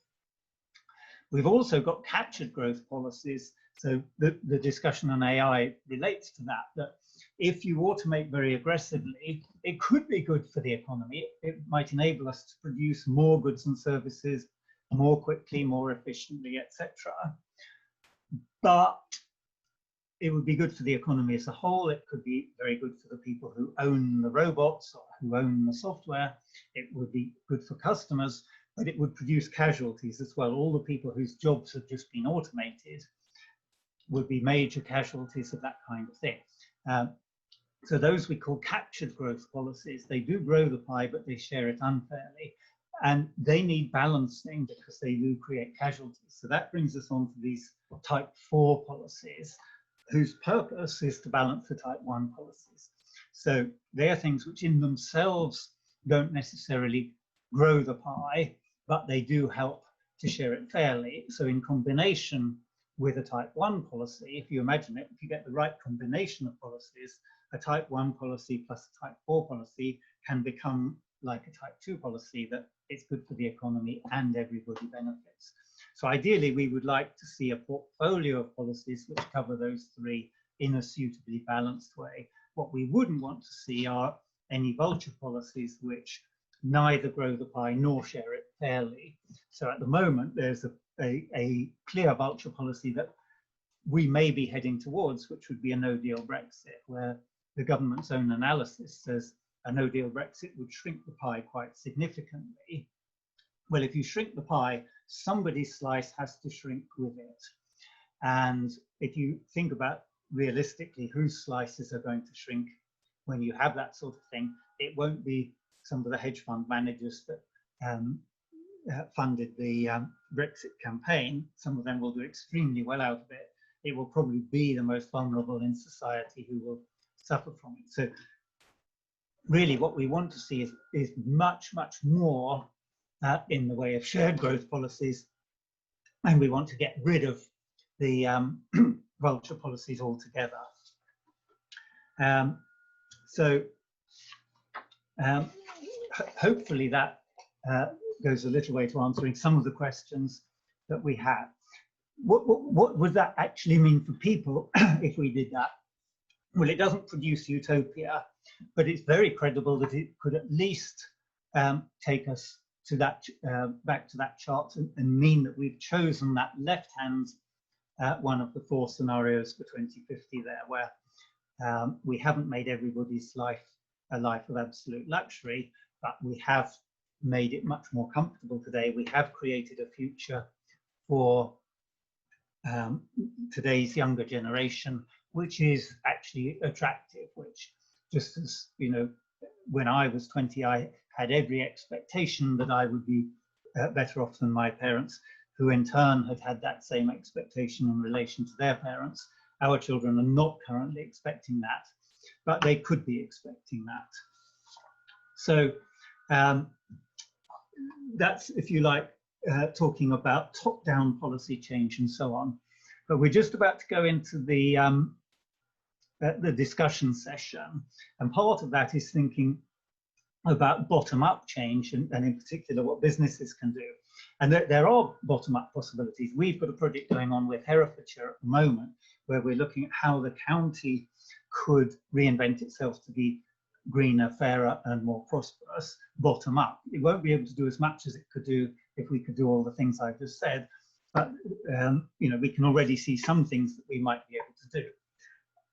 We've also got captured growth policies. So the discussion on AI relates to that, that if you automate very aggressively, it could be good for the economy. It might enable us to produce more goods and services more quickly, more efficiently, etc. But it would be good for the economy as a whole. It could be very good for the people who own the robots or who own the software. It would be good for customers, but it would produce casualties as well. All the people whose jobs have just been automated would be major casualties of that kind of thing. So those we call captured growth policies. They do grow the pie, but they share it unfairly. And they need balancing because they do create casualties. So that brings us on to these type 4 policies, whose purpose is to balance the type 1 policies. So they are things which in themselves don't necessarily grow the pie, but they do help to share it fairly. So in combination with a type 1 policy, if you imagine it, if you get the right combination of policies, a type 1 policy plus a type 4 policy can become like a type 2 policy, that it's good for the economy and everybody benefits. So ideally, we would like to see a portfolio of policies which cover those 3 in a suitably balanced way. What we wouldn't want to see are any vulture policies which neither grow the pie nor share it fairly. So at the moment, there's a clear vulture policy that we may be heading towards, which would be a no-deal Brexit, where the government's own analysis says a no-deal Brexit would shrink the pie quite significantly. Well, if you shrink the pie, somebody's slice has to shrink with it. And if you think about realistically whose slices are going to shrink when you have that sort of thing, it won't be some of the hedge fund managers that funded the Brexit campaign. Some of them will do extremely well out of it. It will probably be the most vulnerable in society who will suffer from it. So really what we want to see is much, much more in the way of shared growth policies, and we want to get rid of the vulture policies altogether. Hopefully that goes a little way to answering some of the questions that we had. What would that actually mean for people if we did that? Well, it doesn't produce utopia, but it's very credible that it could at least take us to that back to that chart and mean that we've chosen that left-hand one of the 4 scenarios for 2050 there, where we haven't made everybody's life a life of absolute luxury, but we have made it much more comfortable today. We have created a future for today's younger generation, which is actually attractive, which, just as, you know, when I was 20, I had every expectation that I would be better off than my parents, who in turn had that same expectation in relation to their parents. Our children are not currently expecting that, but they could be expecting that. So that's, if you like, talking about top-down policy change and so on. But we're just about to go into the discussion session, and part of that is thinking about bottom-up change, and in particular what businesses can do. And there are bottom-up possibilities. We've got a project going on with Herefordshire at the moment, where we're looking at how the county could reinvent itself to be greener, fairer, and more prosperous, bottom-up. It won't be able to do as much as it could do if we could do all the things I've just said, but you know, we can already see some things that we might be able to do.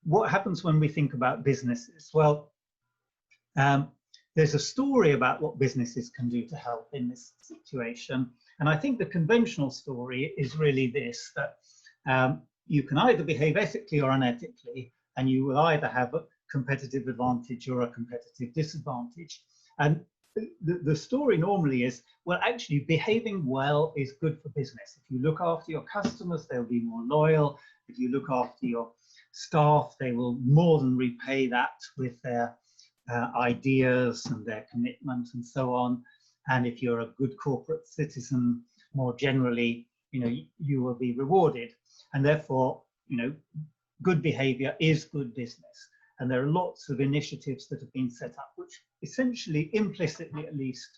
What happens when we think about businesses? Well, there's a story about what businesses can do to help in this situation. And I think the conventional story is really this, that you can either behave ethically or unethically, and you will either have a competitive advantage or a competitive disadvantage. And the story normally is, well, actually behaving well is good for business. If you look after your customers, they'll be more loyal. If you look after your staff, they will more than repay that with their ideas and their commitment and so on. And if you're a good corporate citizen, more generally, you will be rewarded. And therefore, good behavior is good business. And there are lots of initiatives that have been set up, which essentially, implicitly at least,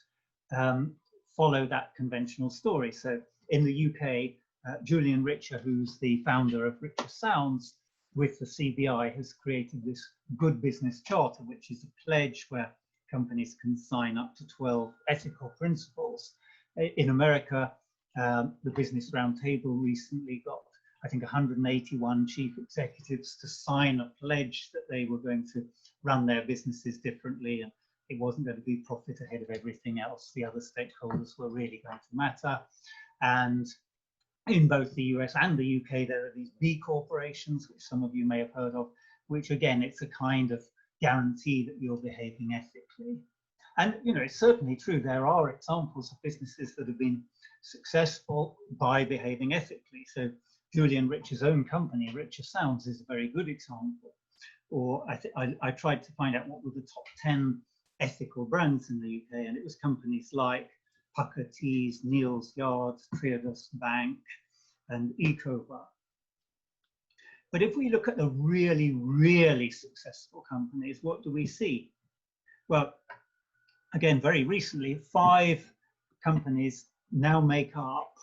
follow that conventional story. So in the UK, Julian Richer, who's the founder of Richer Sounds, with the CBI, has created this good business charter, which is a pledge where companies can sign up to 12 ethical principles. In America, the Business Roundtable recently got, I think, 181 chief executives to sign a pledge that they were going to run their businesses differently, and it wasn't going to be profit ahead of everything else. The other stakeholders were really going to matter. And in both the US and the UK, there are these B corporations, which some of you may have heard of, which again, it's a kind of guarantee that you're behaving ethically. And it's certainly true, there are examples of businesses that have been successful by behaving ethically. So Julian Richer's own company, Richer Sounds, is a very good example. Or I tried to find out what were the top 10 ethical brands in the UK, and it was companies like Pucker Teas, Neal's Yards, Triodos Bank, and Ecovar. But if we look at the really, really successful companies, what do we see? Well, again, very recently, 5 companies now make up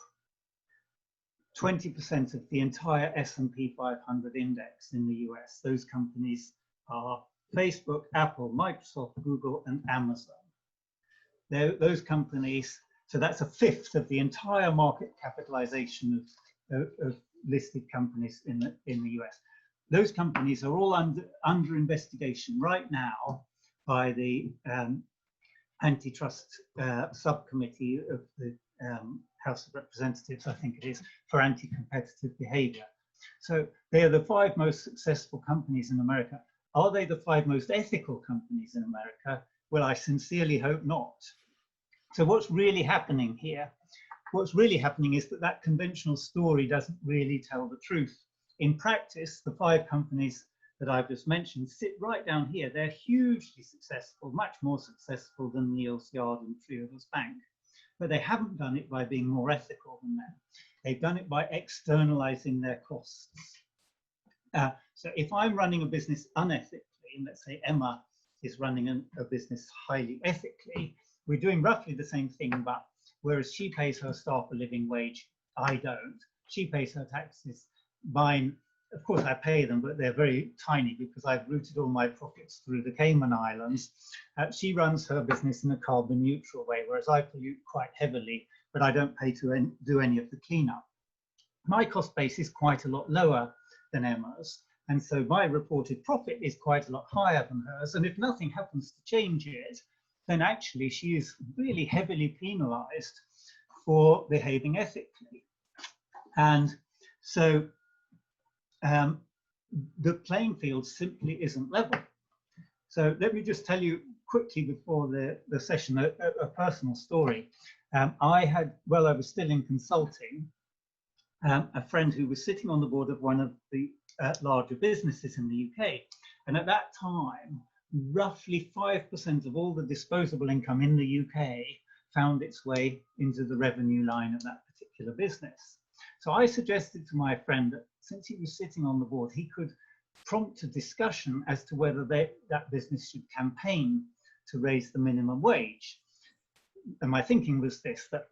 20% of the entire S&P 500 index in the US. Those companies are Facebook, Apple, Microsoft, Google, and Amazon. Those companies, so that's a fifth of the entire market capitalization of listed companies in the US. Those companies are all under investigation right now by the antitrust subcommittee of the House of Representatives, I think it is, for anti-competitive behavior. So they are the 5 most successful companies in America. Are they the 5 most ethical companies in America? Well, I sincerely hope not. So what's really happening here? What's really happening is that conventional story doesn't really tell the truth. In practice, the 5 companies that I've just mentioned sit right down here. They're hugely successful, much more successful than Neal's Yard and Triodos Bank. But they haven't done it by being more ethical than them. They've done it by externalizing their costs. So if I'm running a business unethically, and let's say Emma is running a business highly ethically, we're doing roughly the same thing, but whereas she pays her staff a living wage, I don't. She pays her taxes. Mine, of course, I pay them, but they're very tiny because I've routed all my profits through the Cayman Islands. She runs her business in a carbon neutral way, whereas I pollute quite heavily, but I don't pay to do any of the cleanup. My cost base is quite a lot lower than Emma's, and so my reported profit is quite a lot higher than hers. And if nothing happens to change it, then actually she is really heavily penalized for behaving ethically. And so the playing field simply isn't level. So let me just tell you quickly before the session a personal story. I was still in consulting, a friend who was sitting on the board of one of the larger businesses in the UK. And at that time, roughly 5% of all the disposable income in the UK found its way into the revenue line of that particular business. So I suggested to my friend that since he was sitting on the board, he could prompt a discussion as to whether that business should campaign to raise the minimum wage. And my thinking was this, that,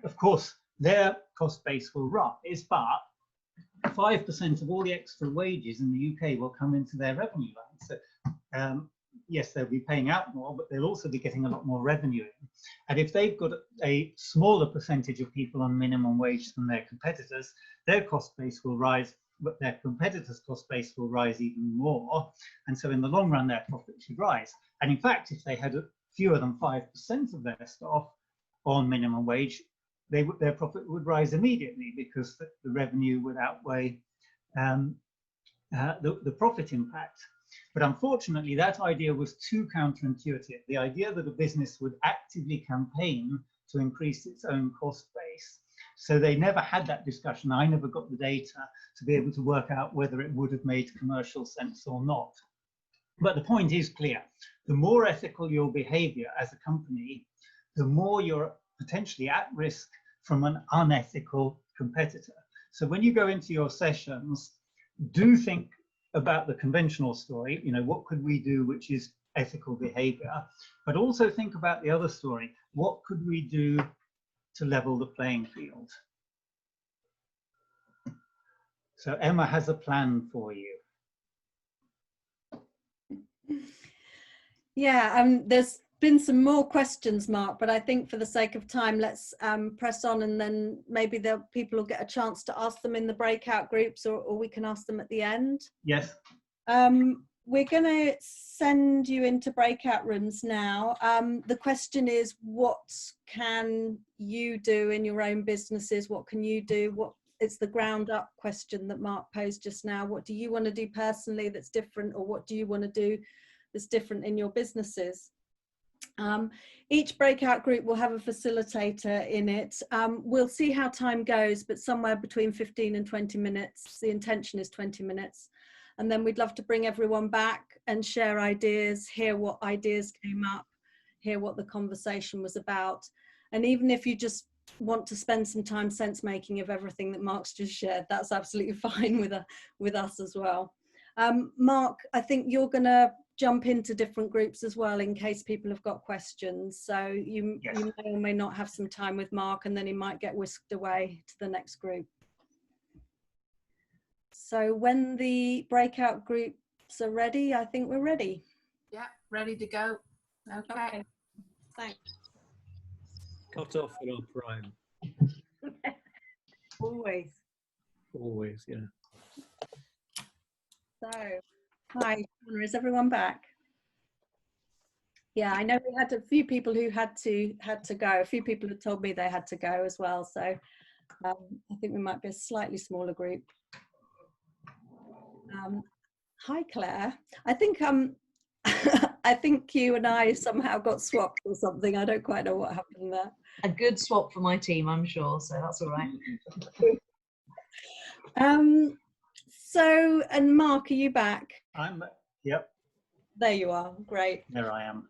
of course, their cost base will rise, but 5% of all the extra wages in the UK will come into their revenue line. So yes, they'll be paying out more, but they'll also be getting a lot more revenue in. And if they've got a smaller percentage of people on minimum wage than their competitors, their cost base will rise, but their competitors' cost base will rise even more. And so in the long run, their profit should rise. And in fact, if they had fewer than 5% of their staff on minimum wage, their profit would rise immediately because the revenue would outweigh the profit impact. But unfortunately, that idea was too counterintuitive. The idea that a business would actively campaign to increase its own cost base So they never had that discussion. I never got the data to be able to work out whether it would have made commercial sense or not. But the point is clear. The more ethical your behavior as a company, the more you're potentially at risk from an unethical competitor. So when you go into your sessions, do think about the conventional story, you know, what could we do which is ethical behavior, but also think about the other story. What could we do to level the playing field? So Emma has a plan for you. Yeah, there's been some more questions, Mark, but I think for the sake of time, let's press on, and then maybe people will get a chance to ask them in the breakout groups, or we can ask them at the end. Yes. We're going to send you into breakout rooms now. The question is, what can you do in your own businesses? What can you do? It's the ground up question that Mark posed just now. What do you want to do personally that's different, or what do you want to do that's different in your businesses? Each breakout group will have a facilitator in it. We'll see how time goes, but somewhere between 15 and 20 minutes. The intention is 20 minutes. And then we'd love to bring everyone back and share ideas, hear what ideas came up, hear what the conversation was about. And even if you just want to spend some time sense making of everything that Mark's just shared, that's absolutely fine with us as well. Mark, I think you're going to jump into different groups as well in case people have got questions. So you may or may not have some time with Mark, and then he might get whisked away to the next group. So when the breakout groups are ready, I think we're ready. Yeah, ready to go. Okay. Thanks. Cut off at our prime. Always. Always, yeah. So, hi, is everyone back? Yeah, I know we had a few people who had to go. A few people had told me they had to go as well. So I think we might be a slightly smaller group. Hi, Claire. I think I think you and I somehow got swapped or something. I don't quite know what happened there. A good swap for my team, I'm sure. So that's all right. So, and Mark, are you back? Yep. There you are. Great. There I am.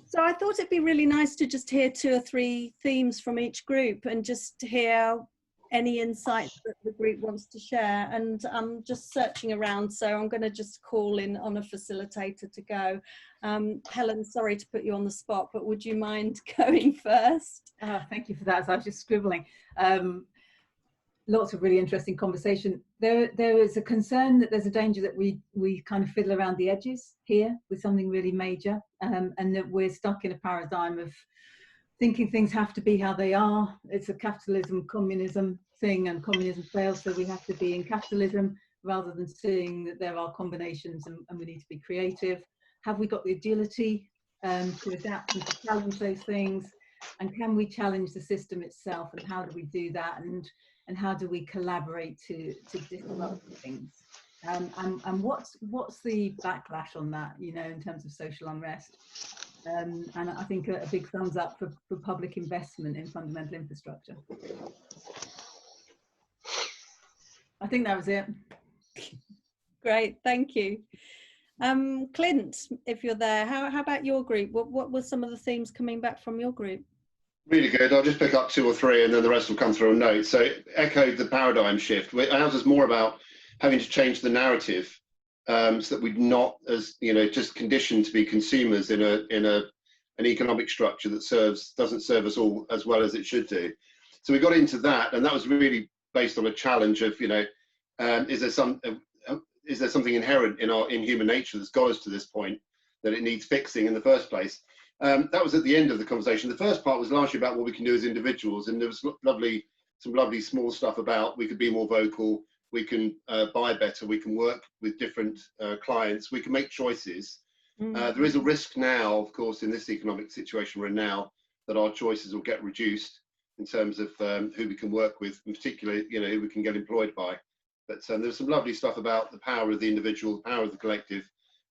So I thought it'd be really nice to just hear 2 or 3 themes from each group and just hear any insights that the group wants to share. And I'm just searching around, so I'm going to just call in on a facilitator to go. Helen, sorry to put you on the spot, but would you mind going first? Thank you for that. So I was just scribbling. Lots of really interesting conversation. There is a concern that there's a danger that we kind of fiddle around the edges here with something really major, and that we're stuck in a paradigm of thinking things have to be how they are. It's a capitalism, communism thing, and communism fails, so we have to be in capitalism, rather than seeing that there are combinations and we need to be creative. Have we got the agility to adapt and to challenge those things? And can we challenge the system itself? And how do we do that? And how do we collaborate to disrupt things? And what's the backlash on that, you know, in terms of social unrest? And I think a big thumbs up for public investment in fundamental infrastructure. I think that was it. Great, thank you. Clint, if you're there, how about your group? What were some of the themes coming back from your group? Really good. I'll just pick up 2 or 3 and then the rest will come through a note. So echoed the paradigm shift. Ours is more about having to change the narrative so that we're not, as you know, just conditioned to be consumers in an economic structure that doesn't serve us all as well as it should do. So we got into that, and that was really based on a challenge of, you know, is there something inherent in human nature that's got us to this point that it needs fixing in the first place? That was at the end of the conversation. The first part was largely about what we can do as individuals, and there was some lovely small stuff about we could be more vocal, we can buy better, we can work with different clients, we can make choices. There is a risk now, of course, in this economic situation we're in now, that our choices will get reduced in terms of who we can work with, and particularly, you know, who we can get employed by. But there's some lovely stuff about the power of the individual, the power of the collective,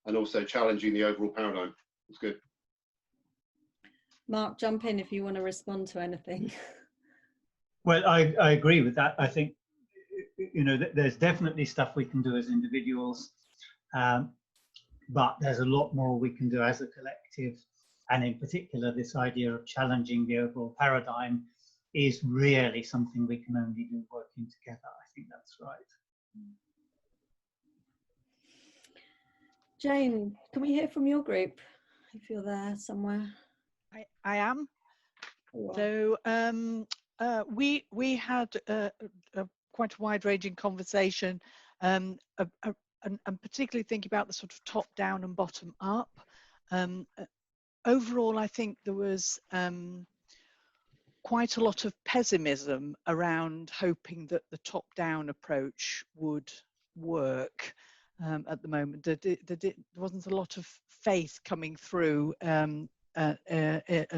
and also challenging the overall paradigm. It's good. Mark, jump in if you want to respond to anything. Well, I agree with that. I think, you know, there's definitely stuff we can do as individuals, but there's a lot more we can do as a collective. And in particular, this idea of challenging the overall paradigm is really something we can only do working together. I think that's right. Jane, can we hear from your group if you're there somewhere? I am. Oh, wow. So we had quite a wide-ranging conversation, and particularly thinking about the sort of top-down and bottom-up. Overall, I think there was quite a lot of pessimism around hoping that the top-down approach would work at the moment. There wasn't a lot of faith coming through and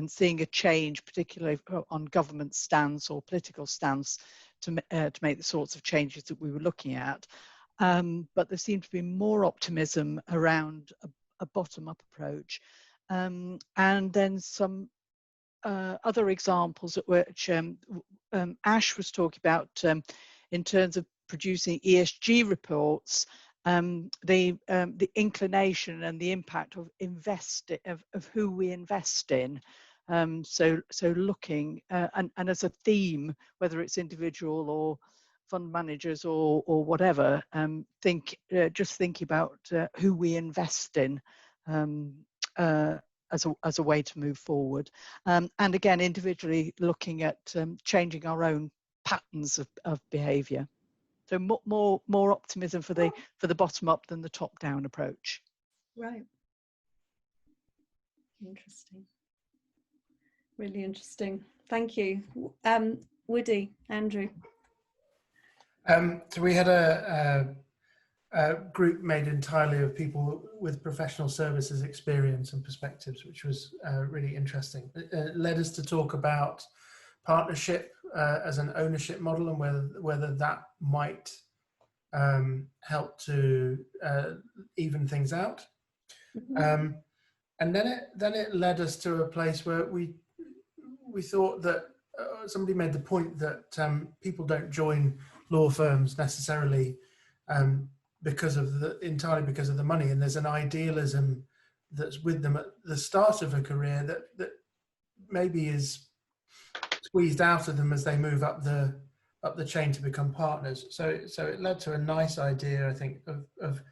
seeing a change, particularly on government stance or political stance, to make the sorts of changes that we were looking at. But there seemed to be more optimism around a bottom-up approach. And then some other examples at which Ash was talking about in terms of producing ESG reports, the inclination and the impact of of who we invest in. So looking and as a theme, whether it's individual or fund managers or whatever, just thinking about who we invest in as a way to move forward, and again individually looking at changing our own patterns of behaviour. So more optimism for the bottom up than the top down approach. Right. Interesting. Really interesting. Thank you. Woody, Andrew. So we had a group made entirely of people with professional services experience and perspectives, which was really interesting. It led us to talk about partnership as an ownership model and whether that might help to even things out. Mm-hmm. And then it led us to a place where we thought that somebody made the point that people don't join law firms necessarily entirely because of the money, and there's an idealism that's with them at the start of a career that maybe is squeezed out of them as they move up the chain to become partners. So it led to a nice idea, I think, of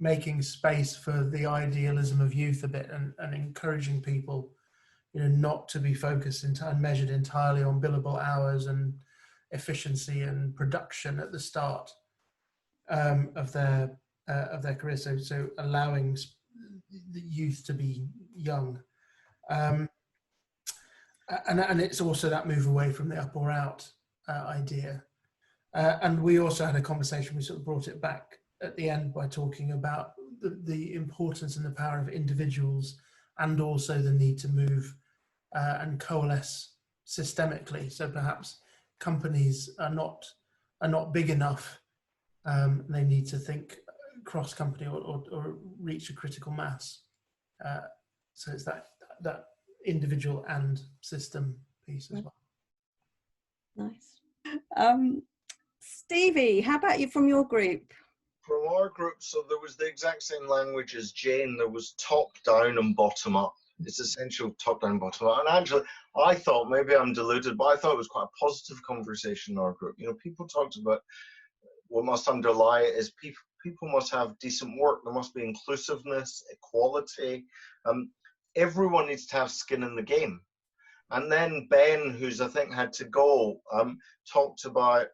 making space for the idealism of youth a bit, and encouraging people, you know, not to be focused and measured entirely on billable hours and efficiency and production at the start of their career. So allowing the youth to be young, and it's also that move away from the up or out idea. And we also had a conversation. We sort of brought it back at the end by talking about the importance and the power of individuals, and also the need to move and coalesce systemically. So perhaps companies are not big enough. They need to think cross-company or reach a critical mass. So it's that individual and system piece as well. Nice. Stevie, how about you from your group? From our group, so there was the exact same language as Jane. There was top down and bottom up. It's essential top down, bottom up. And actually, I thought, maybe I'm deluded, but I thought it was quite a positive conversation in our group. You know, people talked about what must underlie it is people must have decent work. There must be inclusiveness, equality. Everyone needs to have skin in the game. And then Ben, who's I think had to go, talked about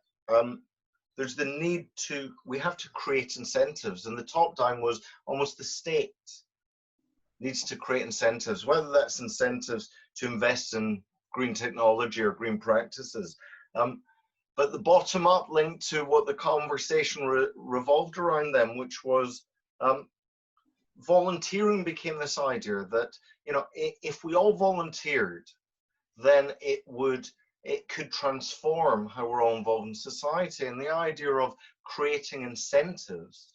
there's the need we have to create incentives, and the top down was almost the state needs to create incentives, whether that's incentives to invest in green technology or green practices. But the bottom up linked to what the conversation revolved around them, which was volunteering became this idea that, you know, if we all volunteered, then it could transform how we're all involved in society. And the idea of creating incentives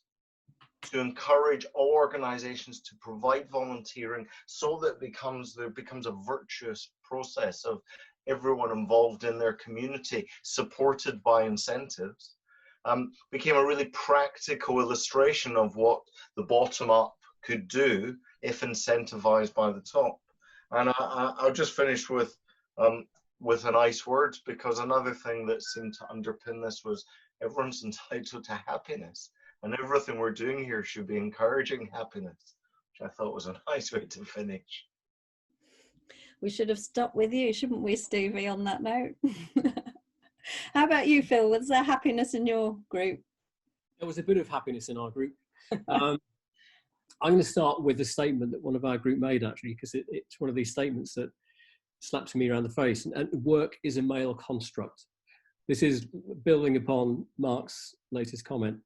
to encourage all organizations to provide volunteering so that there becomes a virtuous process of everyone involved in their community, supported by incentives, became a really practical illustration of what the bottom up could do if incentivized by the top. And I'll just finish with a nice word, because another thing that seemed to underpin this was everyone's entitled to happiness, and everything we're doing here should be encouraging happiness, which I thought was a nice way to finish. We should have stopped with you, shouldn't we, Stevie, on that note? How about you, Phil? Was there happiness in your group? There was a bit of happiness in our group. I'm going to start with a statement that one of our group made, actually, because it's one of these statements that slaps me around the face. And work is a male construct. This is building upon Mark's latest comment.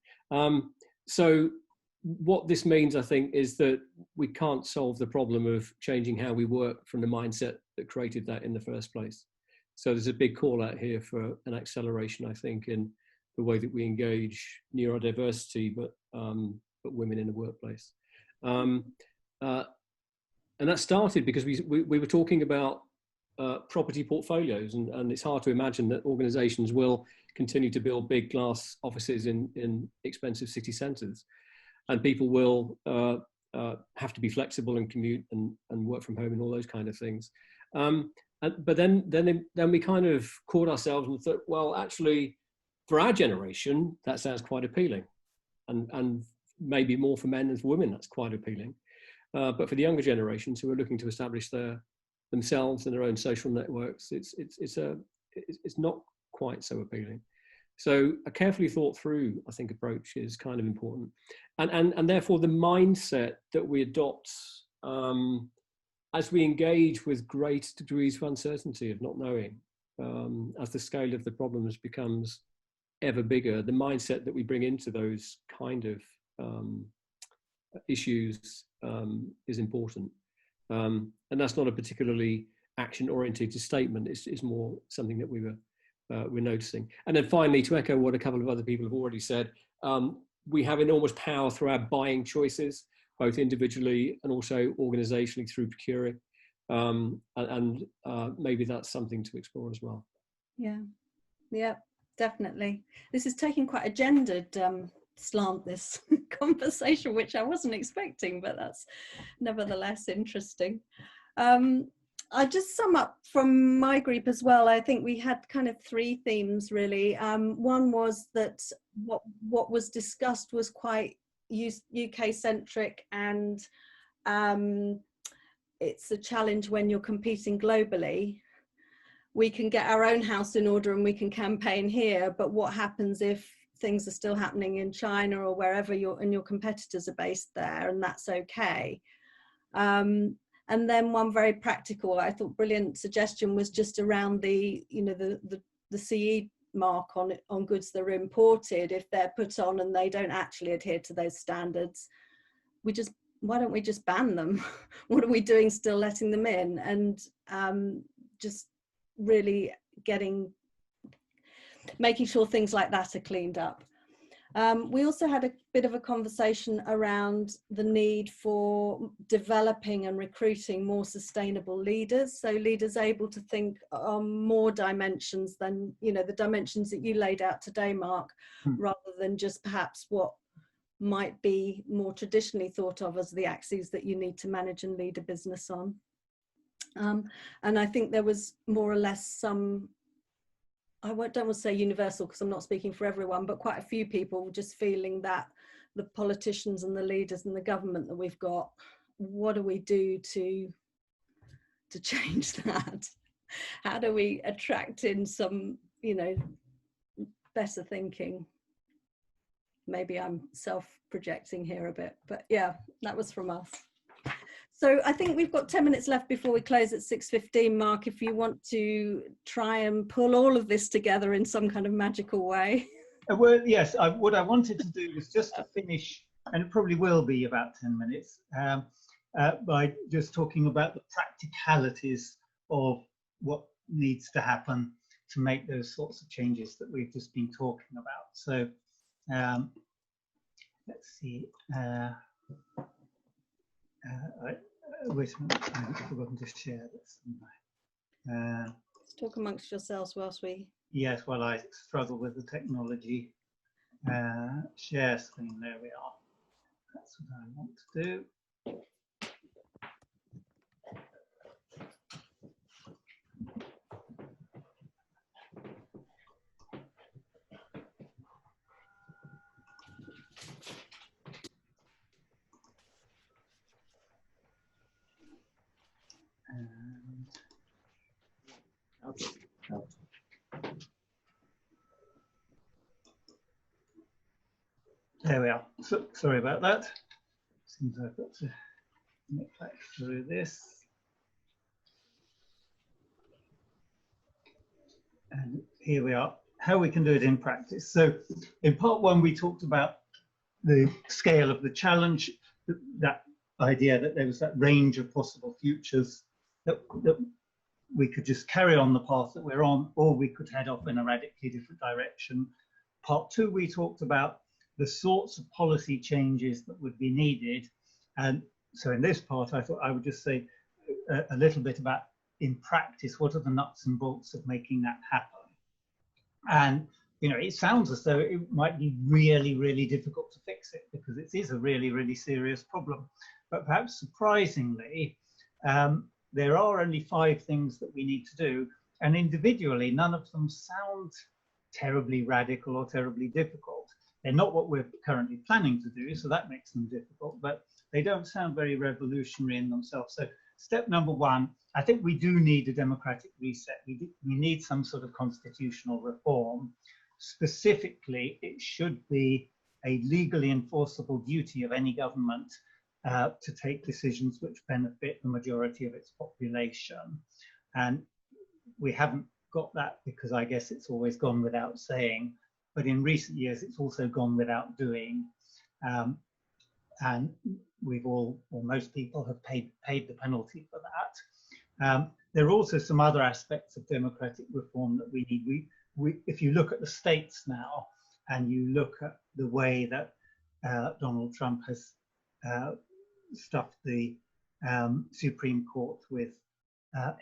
So what this means, I think, is that we can't solve the problem of changing how we work from the mindset that created that in the first place. So there's a big call out here for an acceleration, I think, in the way that we engage neurodiversity, but women in the workplace. And that started because we were talking about property portfolios, and it's hard to imagine that organizations will continue to build big glass offices in expensive city centers, and people will have to be flexible and commute and work from home and all those kind of things. But then we kind of caught ourselves and thought, well, actually, for our generation, that sounds quite appealing, and maybe more for men than for women, that's quite appealing. But for the younger generations who are looking to establish themselves and their own social networks, it's not quite so appealing. So a carefully thought through, I think, approach is kind of important, and therefore the mindset that we adopt as we engage with great degrees of uncertainty, of not knowing, as the scale of the problems becomes ever bigger, the mindset that we bring into those kind of issues is important. And that's not a particularly action-oriented statement. It's more something that we're noticing. And then finally, to echo what a couple of other people have already said, we have enormous power through our buying choices, both individually and also organizationally through procuring. And maybe that's something to explore as well. Yeah, definitely. This is taking quite a gendered slant, this conversation, which I wasn't expecting, but that's nevertheless interesting. I just sum up from my group as well. I think we had kind of three themes really. One was that what was discussed was quite UK centric, and it's a challenge when you're competing globally. We can get our own house in order and we can campaign here, but what happens if things are still happening in China or wherever your competitors are based there, and that's okay. And then one very practical, I thought brilliant suggestion was just around the CE mark on goods that are imported. If they're put on and they don't actually adhere to those standards, why don't we just ban them? What are we doing still letting them in? And just really making sure things like that are cleaned up. We also had a bit of a conversation around the need for developing and recruiting more sustainable leaders. So leaders able to think on more dimensions than, the dimensions that you laid out today, Mark, rather than just perhaps what might be more traditionally thought of as the axes that you need to manage and lead a business on. And I think there was more or less some, I don't want to say universal because I'm not speaking for everyone, but quite a few people just feeling that the politicians and the leaders and the government that we've got, what do we do to change that? How do we attract in some, better thinking? Maybe I'm self-projecting here a bit, but yeah, that was from us. So I think we've got 10 minutes left before we close at 6:15, Mark, if you want to try and pull all of this together in some kind of magical way. Well, yes, what I wanted to do was just to finish, and it probably will be about 10 minutes, by just talking about the practicalities of what needs to happen to make those sorts of changes that we've just been talking about. So let's see. Wait a minute, I've forgotten to share this. Talk amongst yourselves whilst we... Yes, well, I struggle with the technology. Share screen, there we are. That's what I want to do. There we are. So, sorry about that. Seems I've got to nip back through this. And here we are, how we can do it in practice. So in part one, we talked about the scale of the challenge, that idea that there was that range of possible futures, that we could just carry on the path that we're on, or we could head off in a radically different direction. Part two, we talked about the sorts of policy changes that would be needed. And so in this part, I thought I would just say a little bit about, in practice, what are the nuts and bolts of making that happen? And, you know, it sounds as though it might be really, really difficult to fix it, because it is a really, really serious problem. But perhaps surprisingly, there are only 5 things that we need to do. And individually, none of them sound terribly radical or terribly difficult. They're not what we're currently planning to do, so that makes them difficult, but they don't sound very revolutionary in themselves. So step number 1, I think we do need a democratic reset. We need some sort of constitutional reform. Specifically, it should be a legally enforceable duty of any government to take decisions which benefit the majority of its population. And we haven't got that because I guess it's always gone without saying, but in recent years it's also gone without doing. And we've all, or most people have paid the penalty for that. There are also some other aspects of democratic reform that we need. If you look at the states now, and you look at the way that Donald Trump has stuffed the Supreme Court with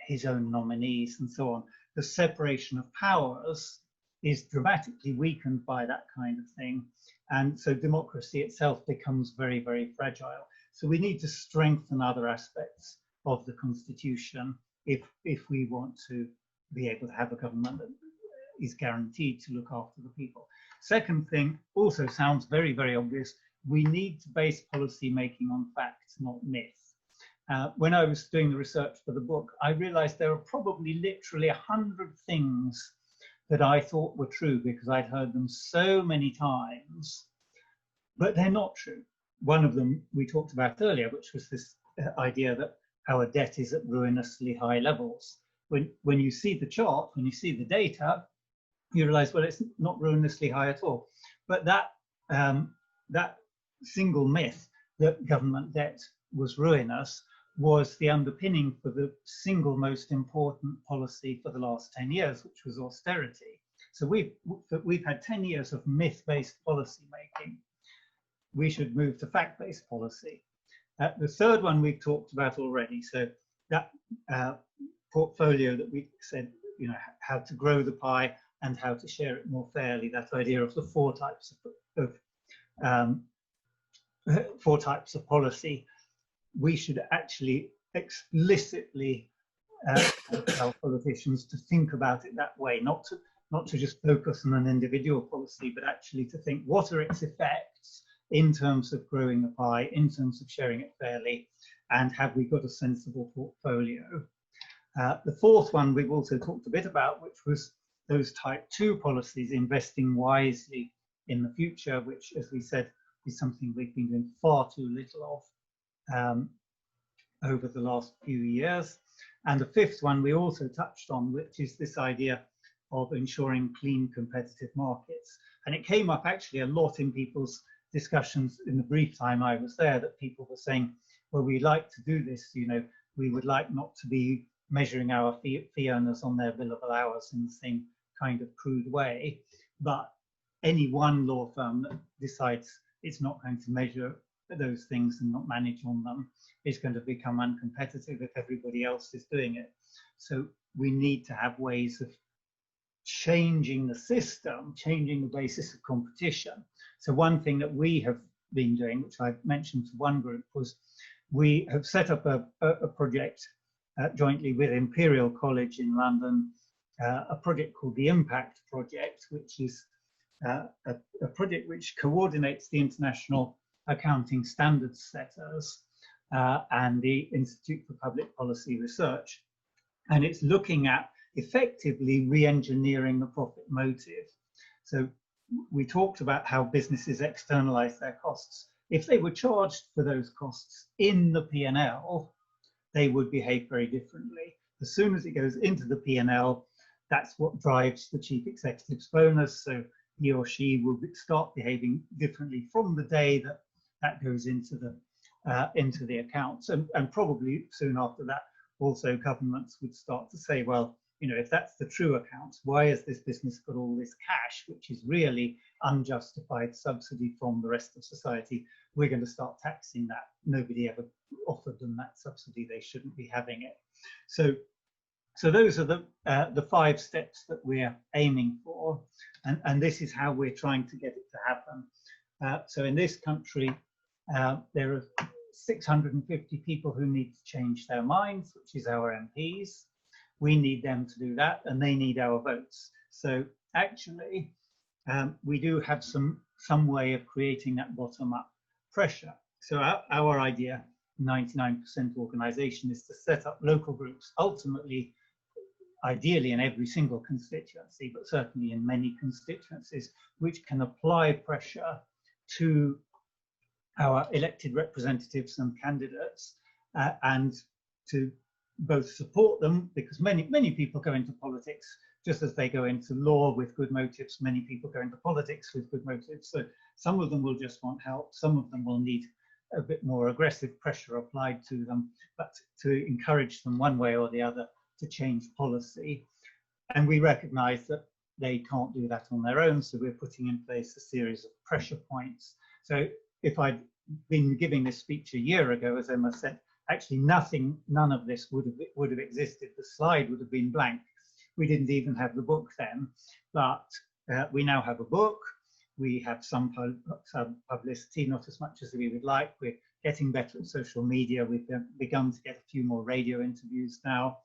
his own nominees and so on, the separation of powers is dramatically weakened by that kind of thing. And so democracy itself becomes very, very fragile. So we need to strengthen other aspects of the Constitution if we want to be able to have a government that is guaranteed to look after the people. Second thing also sounds very, very obvious. We need to base policy making on facts, not myths. When I was doing the research for the book, I realized there are probably literally 100 things that I thought were true because I'd heard them so many times, but they're not true. One of them we talked about earlier, which was this idea that our debt is at ruinously high levels. When you see the chart, when you see the data, you realize, well, it's not ruinously high at all. But that single myth that government debt was ruinous was the underpinning for the single most important policy for the last 10 years, which was austerity. So we've had 10 years of myth-based policy making. We should move to fact-based policy. The third one we've talked about already. So that portfolio that we said, you know, how to grow the pie and how to share it more fairly. That idea of the 4 types of policy. We should actually explicitly tell politicians to think about it that way, not to just focus on an individual policy, but actually to think what are its effects in terms of growing the pie, in terms of sharing it fairly, and have we got a sensible portfolio. The fourth one we've also talked a bit about, which was those type 2 policies, investing wisely in the future, which, as we said, is something we've been doing far too little of over the last few years. And the fifth one we also touched on, which is this idea of ensuring clean, competitive markets. And it came up actually a lot in people's discussions in the brief time I was there, that people were saying, well, we like to do this, you know, we would like not to be measuring our fee earners on their billable hours in the same kind of crude way. But any one law firm that decides it's not going to measure those things and not manage on them is going to become uncompetitive if everybody else is doing it. So we need to have ways of changing the system, changing the basis of competition. So one thing that we have been doing, which I mentioned to one group, was we have set up a project jointly with Imperial College in London, a project called the Impact Project, which is a project which coordinates the international accounting standards setters and the Institute for Public Policy Research. And it's looking at effectively re-engineering the profit motive. So we talked about how businesses externalize their costs. If they were charged for those costs in the P&L, they would behave very differently. As soon as it goes into the P&L, that's what drives the chief executive's bonus. So he or she will start behaving differently from the day that that goes into the accounts. And probably soon after that, also governments would start to say, well, you know, if that's the true accounts, why has this business got all this cash, which is really unjustified subsidy from the rest of society? We're going to start taxing that. Nobody ever offered them that subsidy. They shouldn't be having it. So those are the 5 steps that we're aiming for, and this is how we're trying to get it to happen. So in this country, there are 650 people who need to change their minds, which is our MPs. We need them to do that, and they need our votes. So actually, we do have some way of creating that bottom-up pressure. So our idea, 99% organisation, is to set up local groups, ultimately, ideally in every single constituency, but certainly in many constituencies, which can apply pressure to our elected representatives and candidates, and to both support them, because many people go into politics just as they go into law with good motives. Many people go into politics with good motives. So some of them will just want help. Some of them will need a bit more aggressive pressure applied to them, but to encourage them one way or the other to change policy. And we recognize that they can't do that on their own. So we're putting in place a series of pressure points. So if I'd been giving this speech a year ago, as Emma said, actually none of this would have existed. The slide would have been blank. We didn't even have the book then, but we now have a book. We have some publicity, not as much as we would like. We're getting better at social media. We've begun to get a few more radio interviews now.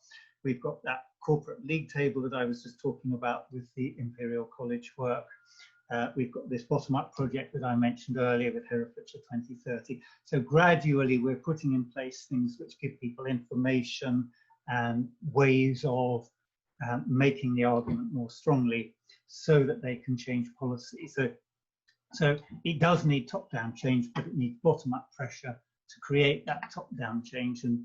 We've got that corporate league table that I was just talking about with the Imperial College work. We've got this bottom-up project that I mentioned earlier with Herefordshire 2030. So gradually we're putting in place things which give people information and ways of making the argument more strongly so that they can change policy. So it does need top-down change, but it needs bottom-up pressure to create that top-down change, and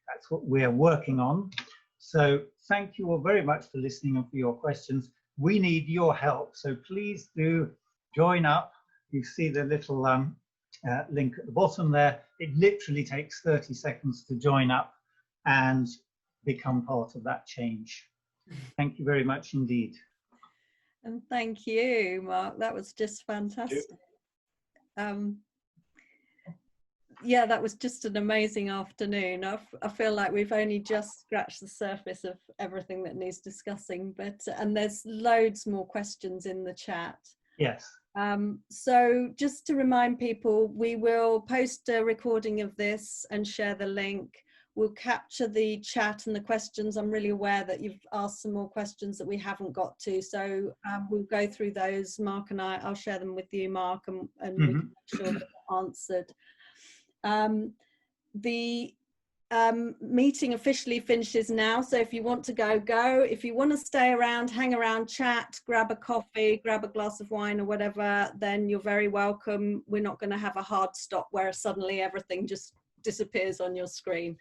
that's what we're working on. So thank you all very much for listening and for your questions. We need your help, so please do join up. You see the little link at the bottom there. It literally takes 30 seconds to join up and become part of that change. Thank you very much indeed. And thank you, Mark. That was just fantastic. Yeah, that was just an amazing afternoon. I feel like we've only just scratched the surface of everything that needs discussing, and there's loads more questions in the chat. Yes. So just to remind people, we will post a recording of this and share the link. We'll capture the chat and the questions. I'm really aware that you've asked some more questions that we haven't got to, so we'll go through those. Mark and I'll share them with you, Mark, and we can make sure that they're answered. The meeting officially finishes now, so if you want to go. If you want to stay around, hang around, chat, grab a coffee, grab a glass of wine or whatever, then you're very welcome. We're not going to have a hard stop where suddenly everything just disappears on your screen.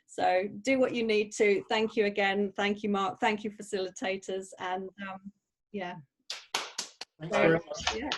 So do what you need to. Thank you again. Thank you, Mark. Thank you, facilitators. And yeah. Thanks very much. Yeah.